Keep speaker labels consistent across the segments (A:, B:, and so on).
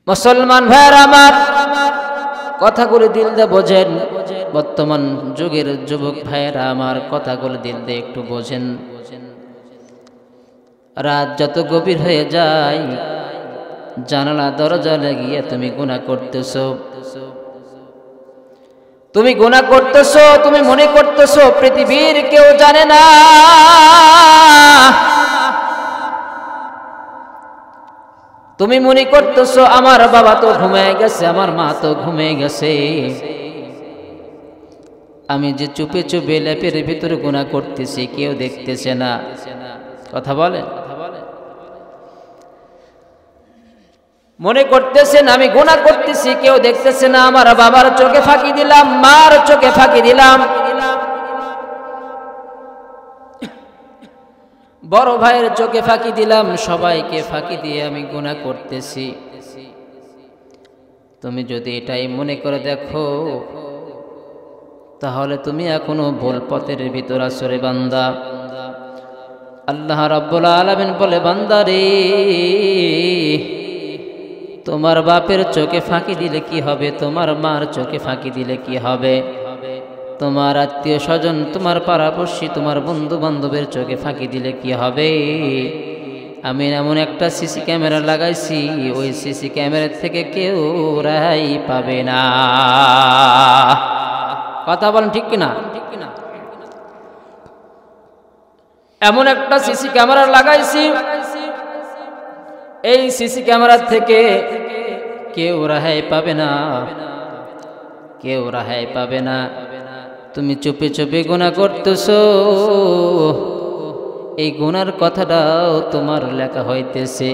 A: মুসলমান ভাইরা আমার, কথাগুলো দিল দিয়ে বোঝেন। বর্তমান যুগের যুবক ভাইরা আমার, কথাগুলো দিল দিয়ে একটু বোঝেন। রাত যত গভীর হয়ে যায়, জানালা দরজা লাগিয়ে তুমি গুনাহ করতেছো। তুমি গুনাহ করতেছো, তুমি মনে করতেছো পৃথিবীর কেউ জানে না। তুমি মনে করতেছো আমার বাবা তো ঘুমিয়ে গেছে, আমার মা তো ঘুমিয়ে গেছে, আমি যে চুপে চুপে ল্যাপের ভিতরে গুনাহ করতেছি কেউ দেখতেছে না। কথা বলেন, মনে করতেছেন আমি গুনাহ করতেছি কেউ দেখতেছে না। আমার বাবার চোখে ফাঁকি দিলাম, মার চোখে ফাঁকি দিলাম, বড় ভাইয়ের চোখে ফাঁকি দিলাম, সবাইকে ফাঁকি দিয়ে আমি গুনাহ করতেছি। তুমি যদি এটাই মনে করে দেখো, তাহলে তুমি এখনো ভুল পথের ভিতর আছো রে বান্দা। আল্লাহ রাব্বুল আলামিন বলে, বান্দা রে, তোমার বাপের চোখে ফাঁকি দিলে কি হবে, তোমার মার চোখে ফাঁকি দিলে কি হবে, তোমার আত্মীয় স্বজন, তোমার পাড়াপড়শি, তোমার বন্ধু বান্ধবের চোখে ফাঁকি দিলে কি হবে। আমি এমন একটা সিসি ক্যামেরা লাগাইছি, ওই সিসি ক্যামেরা থেকে কেউ রেহাই পাবে না। কথা বলেন ঠিক কিনা? এমন একটা সিসি ক্যামেরা লাগাইছি, এই সিসি ক্যামেরা থেকে কেউ রেহাই পাবে না, কেউ রেহাই পাবে না। তুমি চুপে চুপে গুনাহ করতেছো, এই গুনার কথাটাও তোমার লেখা হইতেছে।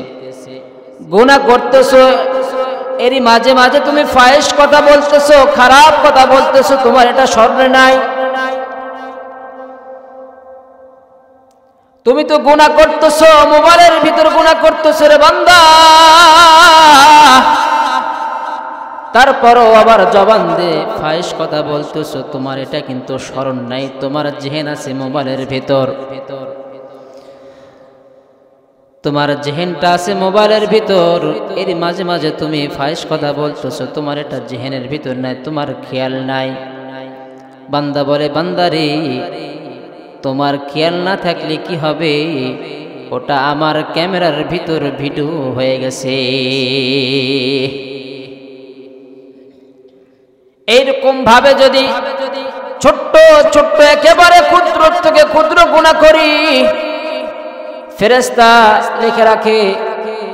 A: গুনাহ করতেছো, এরই মাঝে মাঝে তুমি ফাহিশ কথা বলতেছো, খারাপ কথা বলতেছো, তোমার এটা স্মরণে নাই। তুমি তো গুনাহ করতেছো, মোবাইলের ভিতর গুনাহ করতেছো রে বান্দা, তারপরও আবার জবান দিয়ে ফাহিশ কথা বলতেছো, তোমার এটা কিন্তু স্মরণ নাই। তোমার জেহেন আছে মোবাইলের ভিতর, তোমার জেহেনটা আছে মোবাইলের ভিতর, এর মাঝে মাঝে তুমি ফাহিশ কথা বলতেছো, তোমার এটা জেহেনের ভিতর নাই, তোমার খেয়াল নাই। বান্দা বলে, বান্দারে, তোমার খেয়াল না থাকলে কি হবে, ওটা আমার ক্যামেরার ভিতর ভিডিও হয়ে গেছে। এইরকম ভাবে যদি ছোট্ট ছোট্ট একেবারে ক্ষুদ্র থেকে ক্ষুদ্র গুনাহ করি, ফেরেশতা লিখে রাখে।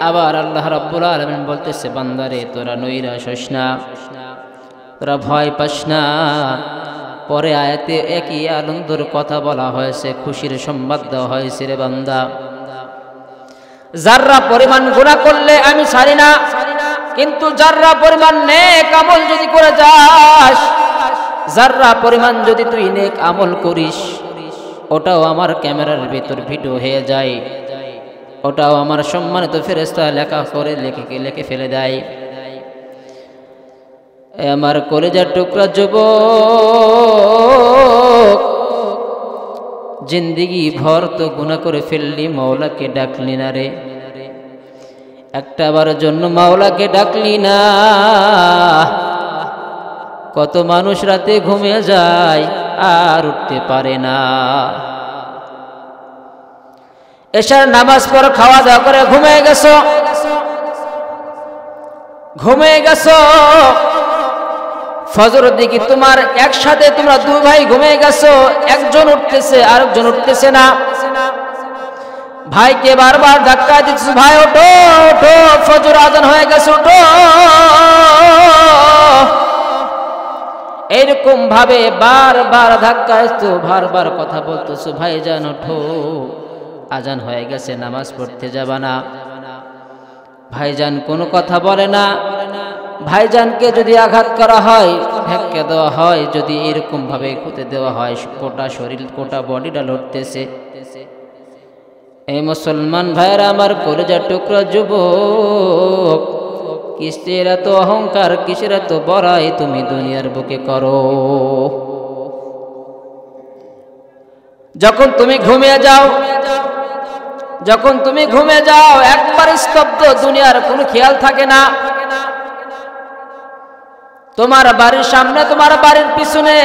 A: আবার আল্লাহ রাব্বুল আলামিন বলতেছে, বান্দারে তোরা নৈরাশ হইস না, তোরা ভয় পাস না। পরে আয়াতে একই আনন্দের কথা বলা হয়েছে, খুশির সংবাদ দেওয়া হয়েছে রে বান্দা, যাররা পরিমাণ গুনাহ করলে আমি ছাড়ি না, কিন্তু যাররা পরিমাণ নেক আমল যদি করে যাস, যাররা পরিমাণ যদি তুই নেক আমল করিস, ওটাও আমার ক্যামেরার ভিতর ভিডিও হয়ে যায়, ওটাও আমার সম্মানিত ফেরেশতা লেখা করে লিখে ফেলে দেয়। আমার কলেজার টুকরা যুবক, জিন্দেগি ভর তো গুনাহ করে ফেললি, মাওলাকে ডাকলি না রে, একটা বারের জন্য মাওলাকে ডাকলি না। কত মানুষ রাতে ঘুমিয়ে যায় আর উঠতে পারে না, এশার নামাজ পড়ে খাওয়া দাওয়া করে ঘুমিয়ে গেছো, ফজরের দিকে তোমার একসাথে তোমরা দুই ভাই ঘুমিয়ে গেছো, একজন উঠতেছে আরেকজন উঠতেছে না, ভাইকে বারবার ধাক্কা দিচ্ছ, ভাই ওঠো ওঠো, ফজর আজান হয়ে গেছে, ওঠো। এইরকম ভাবে বারবার ধাক্কা দিচ্ছ, বারবার কথা বলতেছো, ভাইজান ওঠো, আজান হয়ে গেছে, নামাজ পড়তে যাবা না। ভাইজান কোনো কথা বলে না। ভাইজানকে যদি আঘাত করা হয়, ধাক্কা দেওয়া হয়, যদি এরকম ভাবে খুঁতে দেওয়া হয়, গোটা শরীর গোটা বডিটা লড়তেছে। এই মুসলমান ভাইরা আমার, কলেজার টুকরা যুবক, কিসের এত অহংকার, কিসের এত বড়াই তুমি দুনিয়ার বুকে করো? যখন তুমি ঘুমিয়ে যাও, একবার স্তব্ধ, দুনিয়ার কোনো খেয়াল থাকে না। তোমার বাড়ির সামনে তোমার বাড়ির পিছনে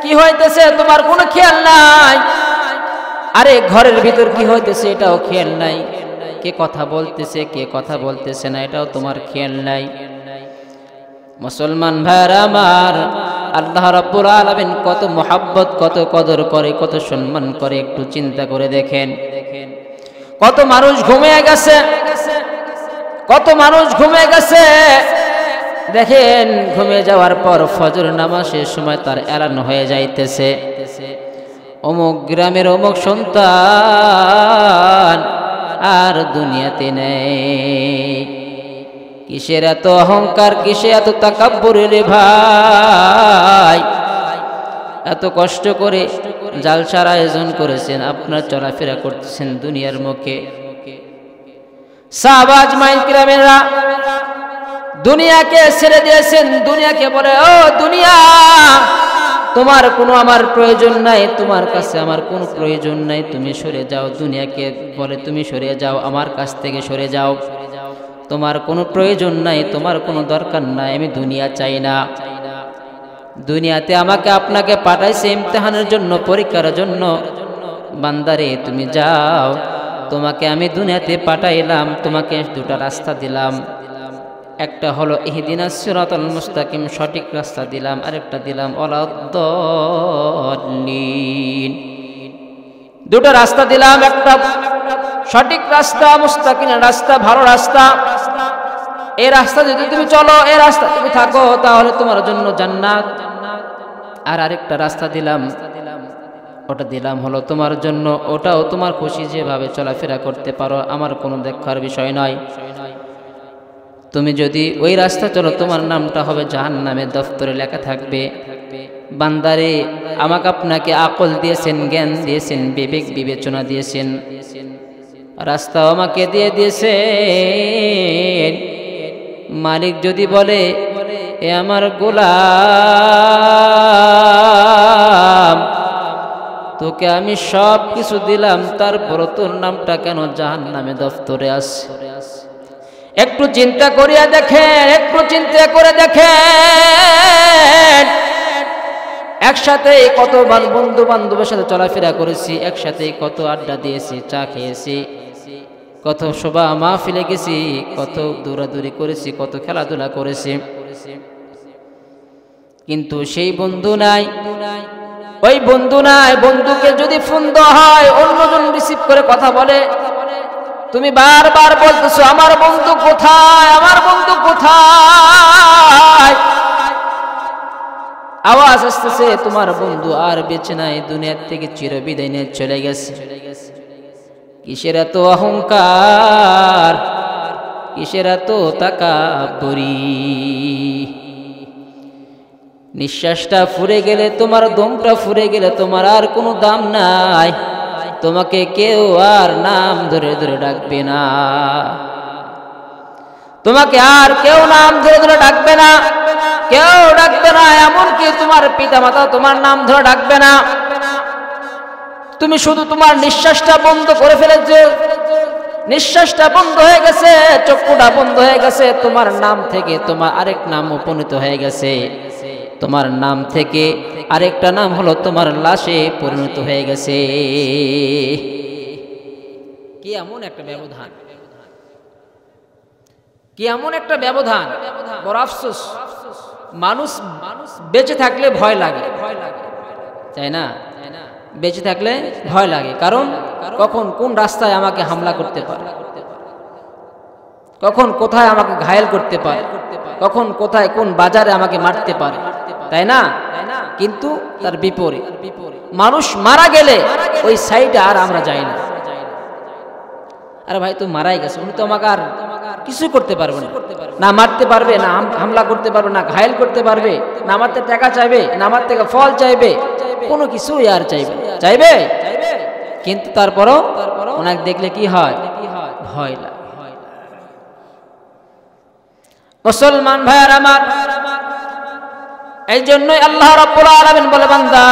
A: কি হইতেছে তোমার কোনো খেয়াল নাই, আরে ঘরের ভিতর কি হইতেছে এটাও খেয়াল নাই, কে কথা বলতেছে কে কথা বলতেছে না এটাও তোমার খেয়াল নাই। মুসলমান ভাইরা আমার, আল্লাহ রাব্বুল আলামিন কত মুহাব্বত কত কদর করে কত সম্মান করে একটু চিন্তা করে দেখেন। কত মানুষ ঘুমিয়ে গেছে, কত মানুষ ঘুমিয়ে গেছে, দেখেন ঘুমিয়ে যাওয়ার পর ফজর নামাজের সময় তার এলান হয়ে যাইতেছে, অমুক গ্রামের অমুক সন্তান আর দুনিয়াতে নেই। কিসের এত অহংকার, কিসের এত তাকাব্বুর রে ভাই? এত কষ্ট করে জালসার আয়োজন করেছেন, আপনার চলাফেরা করতেছেন দুনিয়ার মুখে। সাহাবাজ মাইন কিরামেরা দুনিয়াকে ছেড়ে দিয়েছেন, দুনিয়াকে বলে ও দুনিয়া তোমার কোনো আমার প্রয়োজন নাই, তোমার কাছে আমার কোনো প্রয়োজন নাই, তুমি সরে যাও। দুনিয়াকে বলে তুমি সরে যাও, আমার কাছ থেকে সরে যাও, তোমার কোনো প্রয়োজন নাই, তোমার কোনো দরকার নাই, আমি দুনিয়া চাই না। দুনিয়াতে আমাকে আপনাকে পাঠাইছে ইমতিহানের জন্য, পরীক্ষার জন্য। বান্দারে তুমি যাও, তোমাকে আমি দুনিয়াতে পাঠাইলাম, তোমাকে দুটা রাস্তা দিলাম, একটা হলো ইহদিনাস সিরাতাল মুস্তাকিম, সঠিক রাস্তা দিলাম, আরেকটা দিলাম ওয়ালাদ-দাল্লিন। দুটো রাস্তা দিলাম, একটা সঠিক রাস্তা, মুস্তাকিম রাস্তা, ভালো রাস্তা। এই রাস্তা যদি তুমি চলো, এই রাস্তা তুমি থাকো, তাহলে তোমার জন্য জান্নাত। আর আরেকটা রাস্তা দিলাম, ওটা দিলাম হলো তোমার জন্য, ওটাও তোমার খুশি যেভাবে চলাফেরা করতে পারো, আমার কোনো দেখার বিষয় নয়। তুমি যদি ওই রাস্তা চলো, তোমার নামটা হবে জাহান্নামের দফতরে লেখা থাকবে। বান্দারে আমাকে আপনাকে আকল দিয়েছেন, জ্ঞান দিয়েছেন, বিবেক বিবেচনা দিয়েছেন, রাস্তা আমাকে দিয়ে দিয়েছেন। মালিক যদি বলে এ আমার গোলাম, তোকে আমি সব কিছু দিলাম, তারপর তোর নামটা কেন জাহান্নামে দফতরে আছে? একটু চিন্তা করিয়া দেখেন, একটু চিন্তা করে দেখেন। একসাথে কত বন্ধু বান্ধবের সাথে চলাফেরা করেছি, একসাথে কত আড্ডা দিয়েছি, চা খেয়েছি, কত শোভা মাহফিলে গেছি, কত দৌড়াদৌড়ি করেছি, কত খেলাধুলা করেছি, কিন্তু সেই বন্ধু নাই, ওই বন্ধু নাই। বন্ধুকে যদি ফোন দেওয়া হয়, অন্যজন রিসিভ করে কথা বলে, তুমি বারবার বলতেছো আমার বন্ধু কোথায়, আমার বন্ধু কোথায়, আওয়াজ আসতেছে তোমার বন্ধু আর বেঁচে নাই, দুনিয়ার থেকে চিরবিদায় নিয়ে চলে গেছে। কিসের এত অহংকার, কিসের এত তাকাব্বুরি? নিঃশ্বাসটা ফুরে গেলে, তোমার দমটা ফুরে গেলে তোমার আর কোনো দাম নাই, তোমাকে কেউ আর নাম ধরে ধরে ডাকবে না, তোমাকে আর কেউ নাম ধরে ধরে ডাকবে না, কেউ ডাকবে না। এমনকি তোমার পিতা মাতা তোমার নাম ধরে ডাকবে না। তুমি শুধু তোমার নিঃশ্বাসটা বন্ধ করে ফেলেছো, নিঃশ্বাসটা বন্ধ হয়ে গেছে, চক্ষুটা বন্ধ হয়ে গেছে, তোমার নাম থেকে তোমার আরেক নাম উপনীত হয়ে গেছে, তোমার নাম থেকে আরেকটা নাম হলো তোমার লাশে পরিণত হয়ে গেছে। কি এমন একটা ব্যবধান, কি এমন একটা ব্যবধান! বড় আফসোস, মানুষ বেঁচে থাকলে ভয় লাগে, তাই না? বেঁচে থাকলে ভয় লাগে, কারণ কখন কোন রাস্তায় আমাকে হামলা করতে পারে, কখন কোথায় আমাকে ঘায়েল করতে পারে, কখন কোথায় কোন বাজারে আমাকে মারতে পারে, তাই না? কিন্তু তার বিপরীত, মানুষ মারা গেলে ওই সাইডে আর আমরা যাই না। আরে ভাই, তো মারাই গেছে, উনি তো আমাকে আর কিছু করতে পারবে না, না মারতে পারবে, না হামলা করতে পারবে, না ঘায়েল করতে পারবে, না আমার থেকে টাকা চাইবে, না আমার থেকে ফল চাইবে, কোনো কিছুই আর চাইবে চাইবে কিন্তু তারপরও ওনাকে দেখলে কি হয়? ভয় লাগে। মুসলমান ভাইয়ার আমার, এই জন্যই আল্লাহ রাব্বুল আলামিন বলে, বান্দা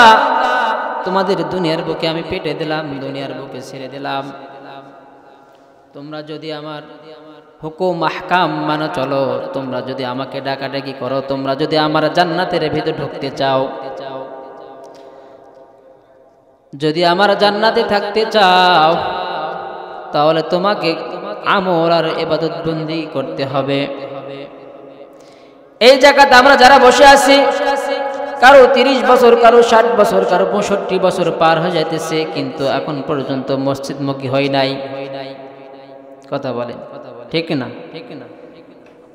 A: তোমাদের দুনিয়ার বুকে আমি পেটে দিলাম, দুনিয়ার বুকে ছেড়ে দিলাম, তোমরা যদি আমার হুকুম আহকাম মানো চলো। তোমরা যদি আমাকে ডাকাডাকি করো, তোমরা যদি আমার জান্নাতের ভিতর ঢুকতে চাও, যদি আমার জান্নাতে থাকতে চাও, তাহলে তোমাকে আমল আর ইবাদত বন্দি করতে হবে। এই জায়গাতে আমরা যারা বসে আছি, কারো 30 বছর, কারো 60 বছর, কারো 65 বছর পার হয়ে যাইতেছে, কিন্তু এখন পর্যন্ত মসজিদমুখী হয় নাই। কথা বলেন ঠিক না?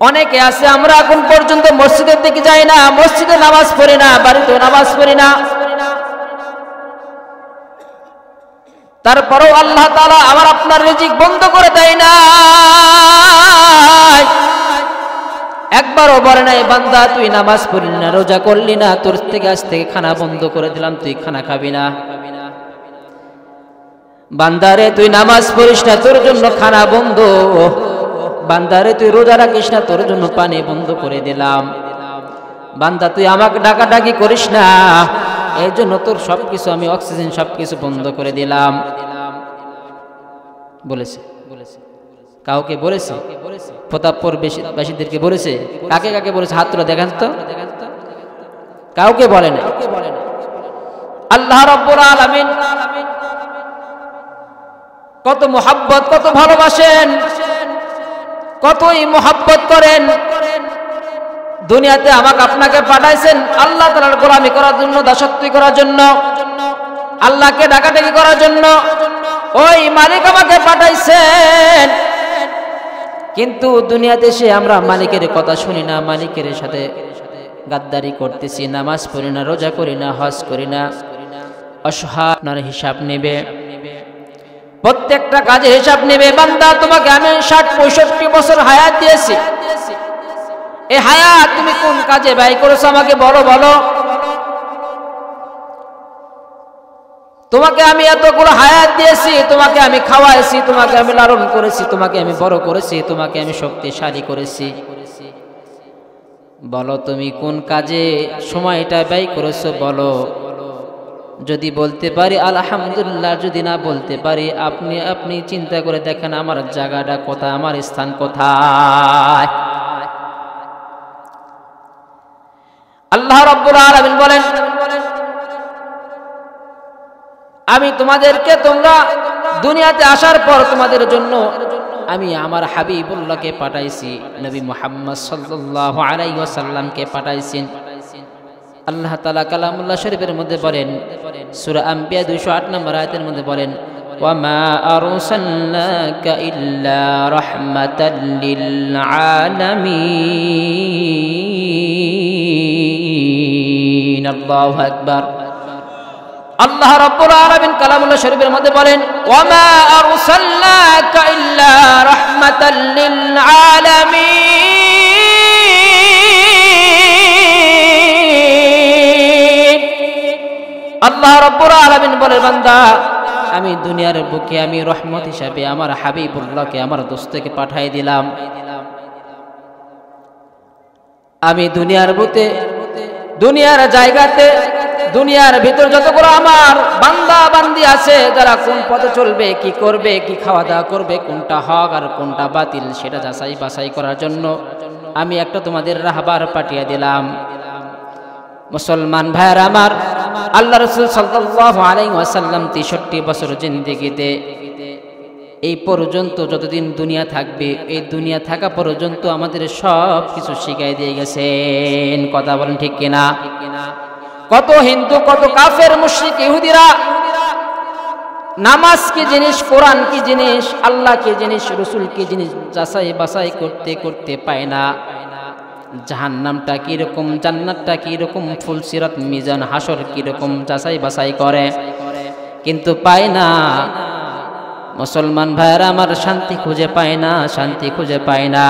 A: অনেকে আছে আমরা এখন পর্যন্ত মসজিদের দিকে যাই না, মসজিদে নামাজ পড়ি না, বাড়িতে নামাজ পড়ি না। তারপরেও আল্লাহ তাআলা আমার আপনার রিজিক বন্ধ করে দেয় না। একবারও বলে নাই বান্দা তুই নামাজ পড়লি না, রোজা করলি না, তোর থেকে আজ থেকে খানা বন্ধ করে দিলাম, তুই খানা খাবি না। বান্দারে তুই নামাজ পড়িস না, তোর জন্য খানা বন্ধ। বান্দারে তুই রোজা রাখিস না, তোর জন্য পানি বন্ধ করে দিলাম। বান্দা তুই আমাকে ডাকাডাকি করিস না, এই জন্য তোর সবকিছু আমি অক্সিজেন সবকিছু বন্ধ করে দিলাম। বলেছে কাউকে বলেছে? প্রতাপপুর বাসীদেরকে বলেছে? কাকে কাকে বলেছে? হাত তুলে দেখেন তো। কাউকে বলে না। আল্লাহ রাব্বুল আলামিন কত মুহাব্বত, কত ভালোবাসেন, কতই মুহাব্বত করেন। দুনিয়াতে আমাকে আপনাকে পাঠাইছেন আল্লাহ তাআলার গোলামি করার জন্য, দাসত্ব করার জন্য, আল্লাহকে ডাকাডাকি করার জন্য। ওই মালিক আমাকে পাঠাইছেন, কিন্তু দুনিয়াতে এসে আমরা মালিকের কথা শুনি না, মালিকের সাথে গাদ্দারি করতেছি, নামাজ পড়ি না, রোজা করি না, হজ করি না। অসহায় আপনার হিসাব নেবে, প্রত্যেকটা কাজে হিসাব নেবে। বান্দা তোমাকে আমি 60-65 বছর হায়াত দিয়েছি, এই হায়াত তুমি কোন কাজে ব্যয় করেছো আমাকে বলো। তোমাকে আমি এতগুলো হায়াত দিয়েছি, তোমাকে আমি খাওয়াইছি, তোমাকে আমি লালন করেছি, তোমাকে আমি বড় করেছি, তোমাকে আমি শক্তিশালী করেছি। বলো তুমি কোন কাজে সময়টা ব্যয় করেছো বলো। যদি বলতে পারি আলহামদুলিল্লাহ, যদি না বলতে পারি আপনি চিন্তা করে দেখেন আমার জায়গাটা কোথায়, আমার স্থান কোথায়। আল্লাহ রাব্বুল আলামিন বলেন আমি তোমাদেরকে, তোমরা দুনিয়াতে আসার পর তোমাদের জন্য আমি আমার হাবিবুল্লাহকে পাঠাইছি, নবী মুহাম্মদ সাল্লাল্লাহু আলাইহি ওয়াসাল্লামকে পাঠাইছেন। আল্লাহ তাআলা কালামুল্লাহ শরীফের মধ্যে বলেন, সূরা আম্বিয়া 208 নম্বর আয়াতের মধ্যে বলেন, ওয়া মা আরসালনাকা ইল্লা রাহমাতাল লিল আলামিন। আল্লাহু আকবার। আল্লাহ রাব্বুল আলামিন কালামুল্লাহ শরীফের মধ্যে বলেন, ওয়া মা আরসালনাকা ইল্লা রাহমাতাল লিল আলামিন। আল্লাহ রাব্বুল আলামিন বলে বান্দা আমি দুনিয়ার বুকে আমি রহমত হিসাবে আমার হাবিবুল্লাহকে, আমার দোস্তকে পাঠিয়ে দিলাম। আমি দুনিয়ার বুকে, দুনিয়ার জায়গাতে, দুনিয়ার ভিতর যতগুলো আমার বান্দা বান্দি আছে, যারা কোন পথে চলবে, কি করবে, কি খাওয়া দাওয়া করবে, কোনটা হক আর কোনটা বাতিল, সেটা যাচাই বাছাই করার জন্য আমি একটা তোমাদের রাহবার পাঠিয়ে দিলাম। মুসলমান ভাইয়ের আমার, আল্লাহ রাসূল সাল্লাল্লাহু আলাইহি ওয়াসাল্লাম 63 বছর জিন্দেগিতে এই পর্যন্ত যতদিন দুনিয়া থাকবে, এই দুনিয়া থাকা পর্যন্ত আমাদের সব কিছু শিখাই দিয়ে গেছেন। কথা বলেন ঠিক কিনা? কত হিন্দু, কত কাফের মুশরিক ইহুদিরা নামাজ কি জিনিস, কোরআন কি জিনিস, আল্লাহ কি জিনিস, রাসূল কি জিনিস যাচাই বাছাই করতে করতে পায় না। জাহান্নামটা কি রকম, জান্নাতটা কি রকম, ফুলসিরাত মিজান হাসর কি রকম যাচাই বাছাই করে, কিন্তু পায় না। মুসলমান ভাইয়েরা আমার শান্তি খুঁজে পায় না, শান্তি খুঁজে পায় না।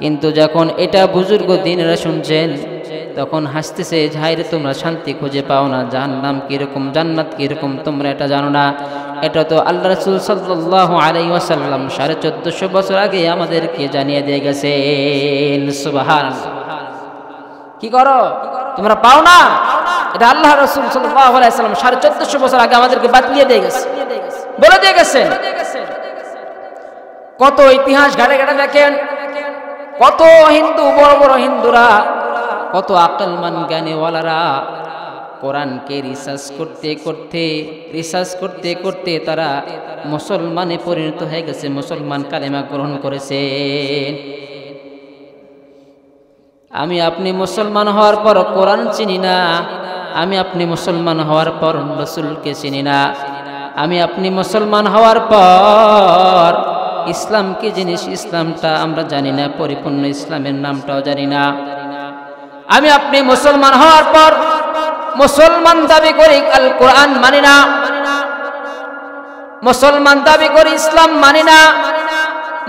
A: কিন্তু যখন এটা বুজুর্গ দিনেরা শুনছেন, তখন হাসতেছে, হায়রে তোমরা শান্তি খুঁজে পাও না, জাহান্নাম কিরকম, জান্নাত কিরকম তোমরা এটা জানো না। এটা তো আল্লাহ রাসূল সাল্লাল্লাহু আলাইহি ওয়াসাল্লাম 1450 বছর আগে আমাদেরকে জানিয়ে দিয়ে গেছেন। সুবহানাল্লাহ। কি করো তোমরা পাও না? এটা আল্লাহ রাসূল সাল্লাল্লাহু আলাইহি ওয়াসাল্লাম 1450 বছর আগে আমাদেরকে বাতলিয়ে দিয়ে গেছে, বলে দিয়ে গেছেন। কত ইতিহাস ঘাটে ঘাটে দেখেন, কত হিন্দু, বড় বড় হিন্দুরা, কত আকলমান জ্ঞানীওয়ালারা কোরআনকে রিসার্চ করতে করতে তারা মুসলমানে পরিণত হয়ে গেছে, মুসলমান কালেমা গ্রহণ করেছে। আমি আপনি মুসলমান হওয়ার পর কোরআন চিনি না, আমি আপনি মুসলমান হওয়ার পর রাসূলকে চিনি না, আমি আপনি মুসলমান হওয়ার পর ইসলাম কি জিনিস, ইসলামটা আমরা জানি না, পরিপূর্ণ ইসলামের নামটাও জানি না। আমি আপনি মুসলমান হওয়ার পর মুসলমান দাবি করি আল কোরআন মানি না, মুসলমান দাবি করি ইসলাম মানি না,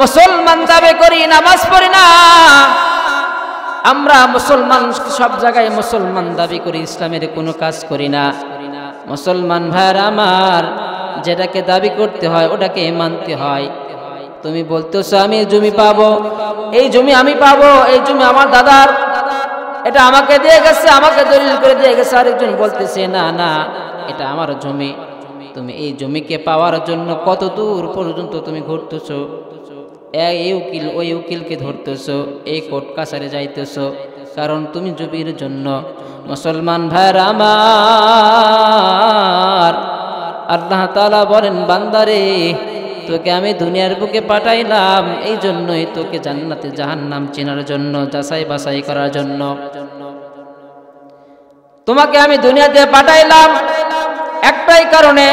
A: মুসলমান দাবি করি নামাজ পড়ি না। আমরা মুসলমান সব জায়গায় মুসলমান দাবি করি, ইসলামের কোনো কাজ করি না। মুসলমান ভাইরা আমার, যেটাকে দাবি করতে হয় ওটাকে মানতে হয়। তুমি বলতেছো আমি জমি পাবো, এই জমি আমি পাবো, এই জমি আমার দাদার, এটা আমাকে দিয়ে গেছে, আমাকে দলিল করে দিয়ে গেছে। আরেকজন বলতেছে না না এটা আমার জমি। তুমি এই জমিকে পাওয়ার জন্য কত দূর পর্যন্ত তুমি ঘুরতেছো, এই উকিল ওই উকিলকে ধরতেছো, এই কোর্ট কাছারে যাইতেছো, কারণ তুমি জমির জন্য। মুসলমান ভাইরা আমার, আল্লাহ তাআলা বলেন বান্দারে তোকে আমি দুনিয়ার বুকে পাঠাইলাম এই জন্যই, তোকে জান্নাতে জাহান্নাম চেনার জন্য, যাচাই বাছাই করার জন্য। তোমাকে আমি দুনিয়াতে পাঠাইলাম একটাই কারণে,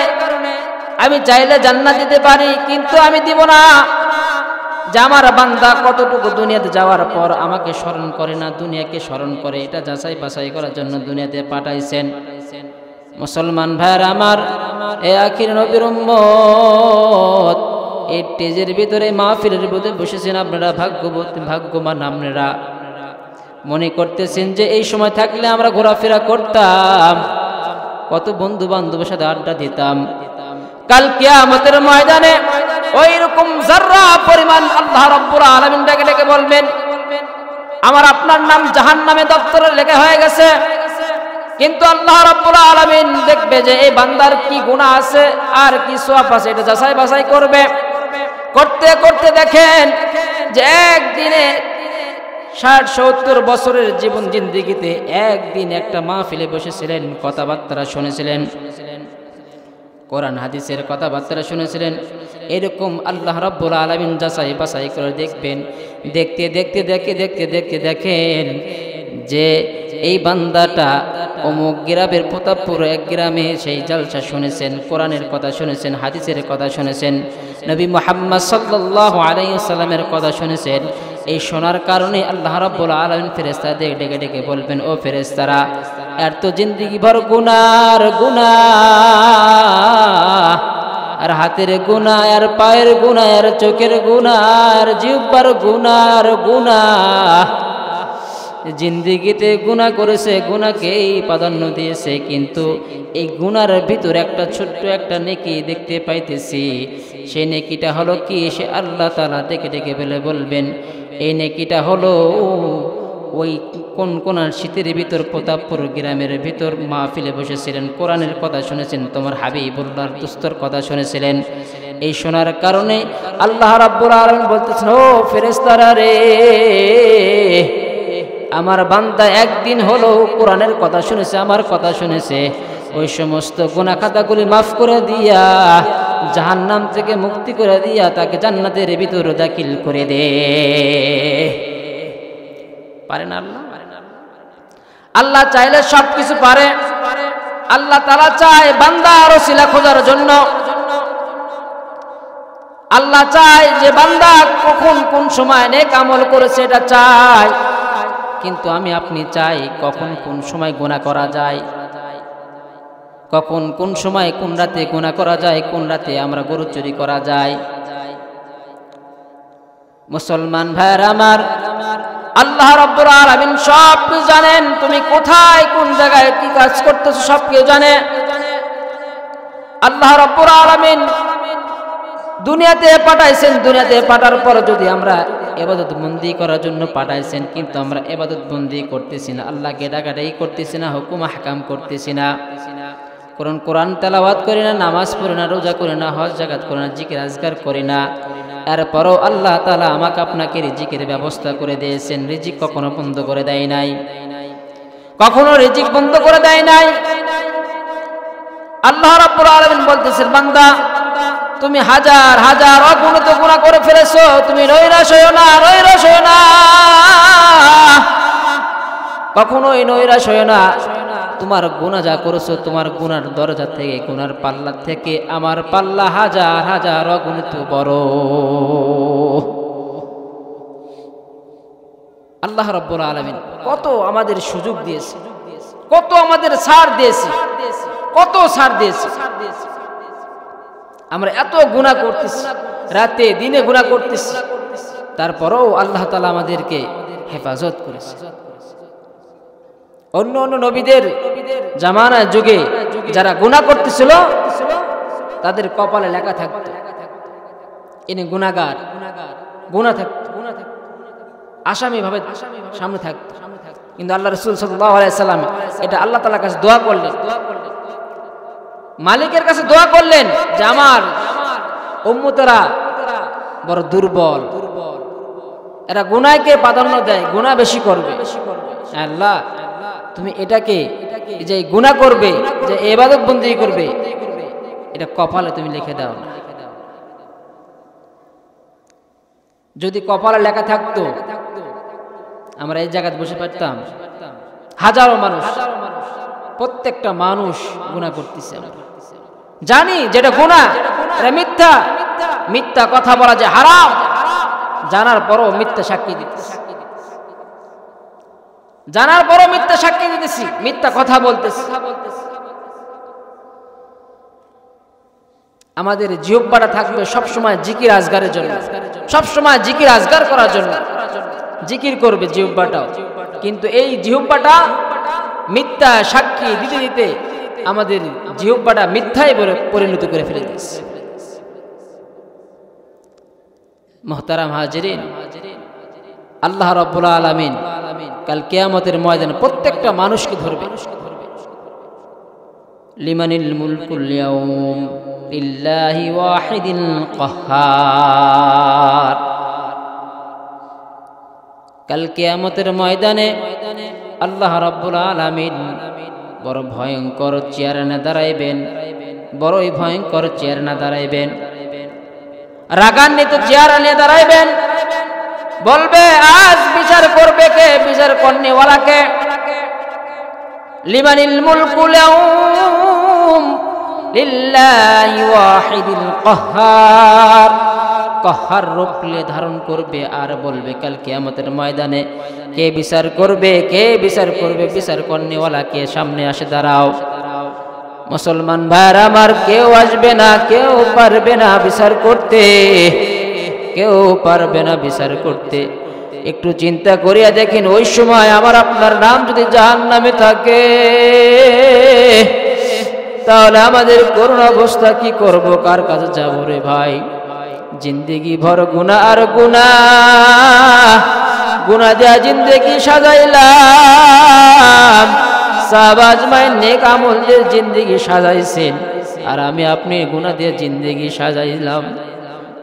A: আমি চাইলে জান্নাত দিতে পারি, কিন্তু আমি দিব না। যে আমার বান্দা কতটুকু দুনিয়াতে যাওয়ার পর আমাকে স্মরণ করে না, দুনিয়াকে স্মরণ করে, এটা যাচাই বাছাই করার জন্য দুনিয়াতে পাঠাইছেন। মুসলমান ভাইরা আমার, এ আখির নবীর উম্মত, এই স্টেজের ভিতরে মাহফিলের ভিতরে বসেছেন আপনারা, ভাগ্যবান আপনারা। মনে করতেছেন যে এই সময় থাকলে আমরা ঘোরাফেরা করতাম, কত বন্ধু বান্ধবের সাথে আড্ডা দিতাম। কাল কিয়ামতের ময়দানে ওই রকম যাররা পরিমাণ আল্লাহ রাব্বুল আলামিন ডেকে ডেকে বলবেন আমার আপনার নাম জাহান্নামে দপ্তরে লেখা হয়ে গেছে। কিন্তু আল্লাহ রাব্বুল আলামিন দেখবে যে এই বান্দার কি গুনাহ আছে আর কি সওয়াব আছে, এটা যাচাই বাছাই করবে। করতে করতে দেখেন যে একদিনে ৬০-৭০ বছরের জীবন জিন্দেগিতে একদিন একটা মাহফিলে বসেছিলেন, কথাবার্তা শুনেছিলেন, কোরআন হাদিসের কথাবার্তা শুনেছিলেন। এরকম আল্লাহ রাব্বুল আলামিন যাচাই বাছাই করে দেখবেন। দেখতে দেখতে দেখতে দেখতে দেখতে দেখেন যে এই বান্দাটা অমুক গ্রামের প্রতাপপুর এক গ্রামে সেই জালসা শুনেছেন, কোরআনের কথা শুনেছেন, হাদিসের কথা শুনেছেন, নবী মুহাম্মদ সাল্লাল্লাহু আলাইহি ওয়াসাল্লামের কথা শুনেছেন। এই শোনার কারণে আল্লাহ রাব্বুল আলামিন ফেরেশতাদের ডেকে ডেকে বলবেন, ও ফেরেশতারা, এর তো জিন্দেগি ভর গুনার গুনাহ, আর হাতের গুনাহ, আর পায়ের গুনাহ, আর চোখের গুনাহ, আর জিহ্বার গুনার গুনাহ। জিন্দেগিতে গুনাহ করেছে, গুনাহকেই প্রাধান্য দিয়েছে, কিন্তু এই গুনার ভিতরে একটা ছোট্ট একটা নেকি দেখতে পাইতেছি। সেই নেকিটা হলো কি? সে আল্লাহ তাআলা ডেকে ডেকে বলবেন, এই নেকিটা হলো ওই কোন শীতের ভিতর প্রতাপপুর গ্রামের ভিতর মাহফিলে বসেছিলেন, কোরআনের কথা শুনেছেন, তোমার হাবিবুল্লাহর দুস্তর কথা শুনেছিলেন। এই শোনার কারণে আল্লাহ রাব্বুল আলামিন বলতেছেন, ও ফেরেশতারা রে, আমার বান্দা একদিন হলো কোরআনের কথা শুনেছে, আমার কথা শুনেছে, ওই সমস্ত গুনাহ খাতাগুলি মাফ করে দিয়া, জাহান্নাম থেকে মুক্তি করে দিয়া তাকে জান্নাতের ভিতরে দাখিল করে দে। পারেন আল্লাহ? আল্লাহ চাইলে সব কিছু পারে। আল্লাহ তাআলা চায় বান্দার ওসিলা খোঁজার জন্য। আল্লাহ চায় যে বান্দা কখন কোন সময় নেক আমল করেছে এটা চায়, কিন্তু আমি আপনি চাই কখন কোন সময় গুনাহ করা যায়, কখন কোন সময় কোন রাতে গুনাহ করা যায়, কোন রাতে আমরা গরু চুরি করা যায়। মুসলমান ভাইরা আমার, আল্লাহ রাব্বুল আলামিন সব জানেন, তুমি কোথায় কোন জায়গায় কি কাজ করতেছো সব কেউ জানে। আল্লাহ রাব্বুল আলামিন দুনিয়াতে পাঠাইছেন, দুনিয়াতে পাঠার পর যদি আমরা ইবাদত বন্দি করার জন্য পাঠাইছেন, কিন্তু আমরা ইবাদত বন্দি করতেছি না, আল্লাহকে ডাকাডাকি করতেছি না, হুকুম আহকাম করতেছি না। কোরআন তেলাওয়াত করি না, নামাজ পড়ি না, রোজা করি না, হজ জাকাত করি না, জিকির আজকার করি না, এরপরও আল্লাহ তাআলা আমাকে আপনাকে রিজিকের ব্যবস্থা করে দিয়েছেন। রিজিক কখনো বন্ধ করে দেয় নাই, কখনো রিজিক বন্ধ করে দেয় নাই। আল্লাহ রাব্বুল আলামিন বলতেছেন, বান্দা তুমি হাজার হাজার অগণিত গুনাহ করে ফেলেছো, তুমি নৈরাশ হইও না, নৈরাশ হইও না, কখনোই নৈরাশ হইও না। তোমার গুনাহ যা করেছো, তোমার গুনার দরজা থেকে, গুনার পাল্লা থেকে আমার পাল্লা হাজার হাজার অগণিত বড়। আল্লাহ রাব্বুল আলামিন কত আমাদের সুযোগ দিয়েছে, কত আমাদের ছাড় দিয়েছে, কত ছাড় দিয়েছে। আমরা এত গুনাহ করতেছি, রাতে দিনে গুনাহ করতেছি, তারপরেও আল্লাহ তাআলা আমাদেরকে হেফাজত করেছে। অন্য অন্য নবীদের জামানার যুগে যারা গুনাহ করতেছিল, তাদের কপালে লেখা থাকতো ইনি গুনাহগার, গুনাহ থাকতো, আসামি ভাবে সামনে থাকতো। কিন্তু আল্লাহ রাসূল সাল্লাল্লাহু আলাইহি সাল্লাম এটা আল্লাহ তাআলার কাছে দোয়া করলেন, মালিকের কাছে দোয়া করলেন যে আমার উম্মতরা বড় দুর্বল, এরা গুনাহকে প্রাধান্য দেয়, গুনাহ বেশি করবে। আল্লাহ তুমি এটাকে যে গুনাহ করবে, যে ইবাদত বন্দেগী করবে, এটা কপালে তুমি লিখে দাও না। যদি কপালে লেখা থাকতো আমরা এই জায়গায় বসে পারতাম। হাজারো মানুষ, প্রত্যেকটা মানুষ গুনাহ করতেছে, জানি যেটা গুনাহ, এটা মিথ্যা, মিথ্যা কথা বলা যে হারাম, জানার পরও মিথ্যা সাক্ষী দিতেছি, জানার পরও মিথ্যা সাক্ষী দিতেছি, মিথ্যা কথা বলতেছি। আমাদের জিহ্বাটা থাকবে সবসময় জিকির আজগারের জন্য, সবসময় জিকির আজগার করার জন্য, জিকির করবে জিহ্বাটাও। কিন্তু এই জিহ্বাটা মিথ্যা সাক্ষী দিতে দিতে আমাদের জিহ্বাটা মিথ্যায় পরিণত করে ফেলে দিয়েছে। মুহতারাম হাজিরিন, আল্লাহ রাব্বুল আলামিন কাল কিয়ামতের ময়দানে প্রত্যেকটা মানুষকে ধরবে। লিমানিল মুলকুল ইয়াউম লিল্লাহি ওয়াহিদিল কাহ্হার। কাল কিয়ামতের ময়দানে আল্লাহ রাব্বুল আলামিন বড় ভয়ঙ্কর চেয়ারে না দাঁড়াইবেন, বড়ই ভয়ঙ্কর চেয়ারে না দাঁড়াইবেন, রাগান্বিত চেয়ারে নিয়ে দাঁড়াইবেন, বলবে আজ বিচার করবে কে, বিচার করনেওয়ালাকে। লিমানিল মুলকুল ইয়াউম লিল্লাহি ওয়াহিদিল কাহ্হার। কাহ্হার রূপলে ধারণ করবে আর বলবে কাল কিয়ামতের ময়দানে কে বিচার করবে, কে বিচার করবে, বিচার করনেওয়ালা কে, সামনে আসে দাঁড়াও। মুসলমান ভাইরা আমার, কেউ আসবে না, কেউ পারবে না বিচার করতে, কেউ পারবে না বিচার করতে। একটু চিন্তা করিয়া দেখেন, ওই সময় আমার আপনার নাম যদি জাহান্নামে থাকে, তাহলে আমাদের করুণ অবস্থা কি করব, কার কাছে যাব রে ভাই? জিন্দেগি ভর গুনাহ আর গুনাহ, গুনাহ দিয়া জিন্দেগি সাজাইলাম। সাহাবা আজমাইন নেক আমল দিয়ে জিন্দেগি সাজাইছেন, আর আমি আপনি গুনাহ দিয়ে জিন্দেগি সাজাইলাম।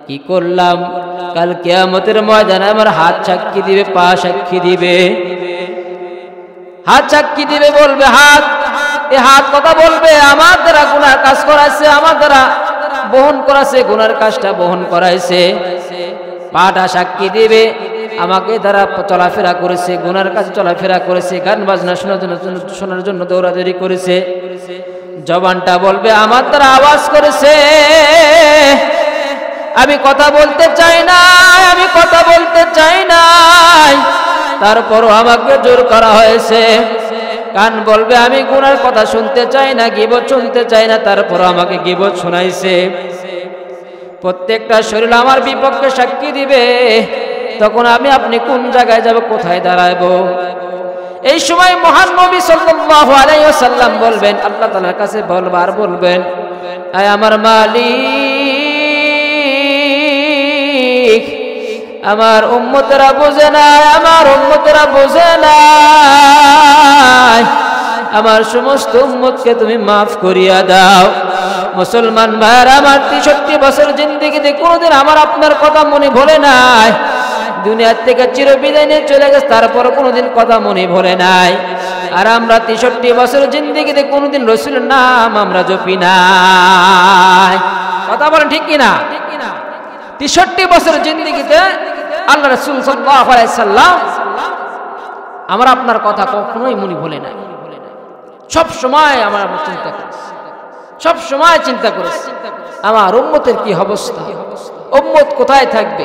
A: কি করলাম? কাল কিয়ামতের ময়দানে আমার হাত সাক্ষী দিবে, পা সাক্ষী দিবে। হাত সাক্ষী দিবে, বলবে হাত, এ হাত কথা বলবে আমার দ্বারা গুনার কাজ করাইছে, আমার দ্বারা বহন করাছে, গুনার কাজটা বহন করাইছে। পাটা সাক্ষী দিবে, আমাকে দ্বারা চলাফেরা করেছে, গুনার কাজ চলাফেরা করেছে, গান বাজনা শোনার জন্য দৌড়াদৌড়ি করেছে। জবানটা বলবে আমার দ্বারা আওয়াজ করেছে, আমি কথা বলতে চাই না, আমি কথা বলতে চাই না, তারপরও আমাকে জোর করা হয়েছে। কান বলবে আমি গুনার কথা শুনতে চাই না, গীবত শুনতে চাই না, তারপরও আমাকে গীবত শোনাইছে। প্রত্যেকটা শরীর আমার বিপক্ষে সাক্ষী দিবে। তখন আমি আপনি কোন জায়গায় যাব, কোথায় দাঁড়াবো? এই সময় মহান নবী সাল্লাল্লাহু আলাইহি ওয়াসাল্লাম বলবেন, আল্লাহ তাআলার কাছে বলবার বলবেন, আয় আমার মালিক, আমার উম্মতেরা বোঝে না, আমার উম্মতেরা বোঝে না, আমার সমস্ত উম্মতকে তুমি মাফ করিয়া দাও। মুসলমান ভাইরা আমার 63 বছর জিন্দেগিতে কোনোদিন আমার আপনার কথা মনে ভোলে নাই। দুনিয়ার থেকে চিরবিদায় নিয়ে চলে গেছে, তারপর কোনোদিন কথা মনে ভোলে নাই। আর আমরা 63 বছর জিন্দেগিতে কোনোদিন রাসূলের নাম আমরা জপি নাই। কথা বলেন ঠিক কিনা? 63 বছর জিন্দেগিতে আল্লাহ রাসূল সাল্লাল্লাহু আলাইহি সাল্লাম আমরা আপনার কথা কখনোই মনে ভোলে নাই। সব সময় আমরা চিন্তা করি, সব সময় চিন্তা করি আমার উম্মতের কি অবস্থা, উম্মত কোথায় থাকবে,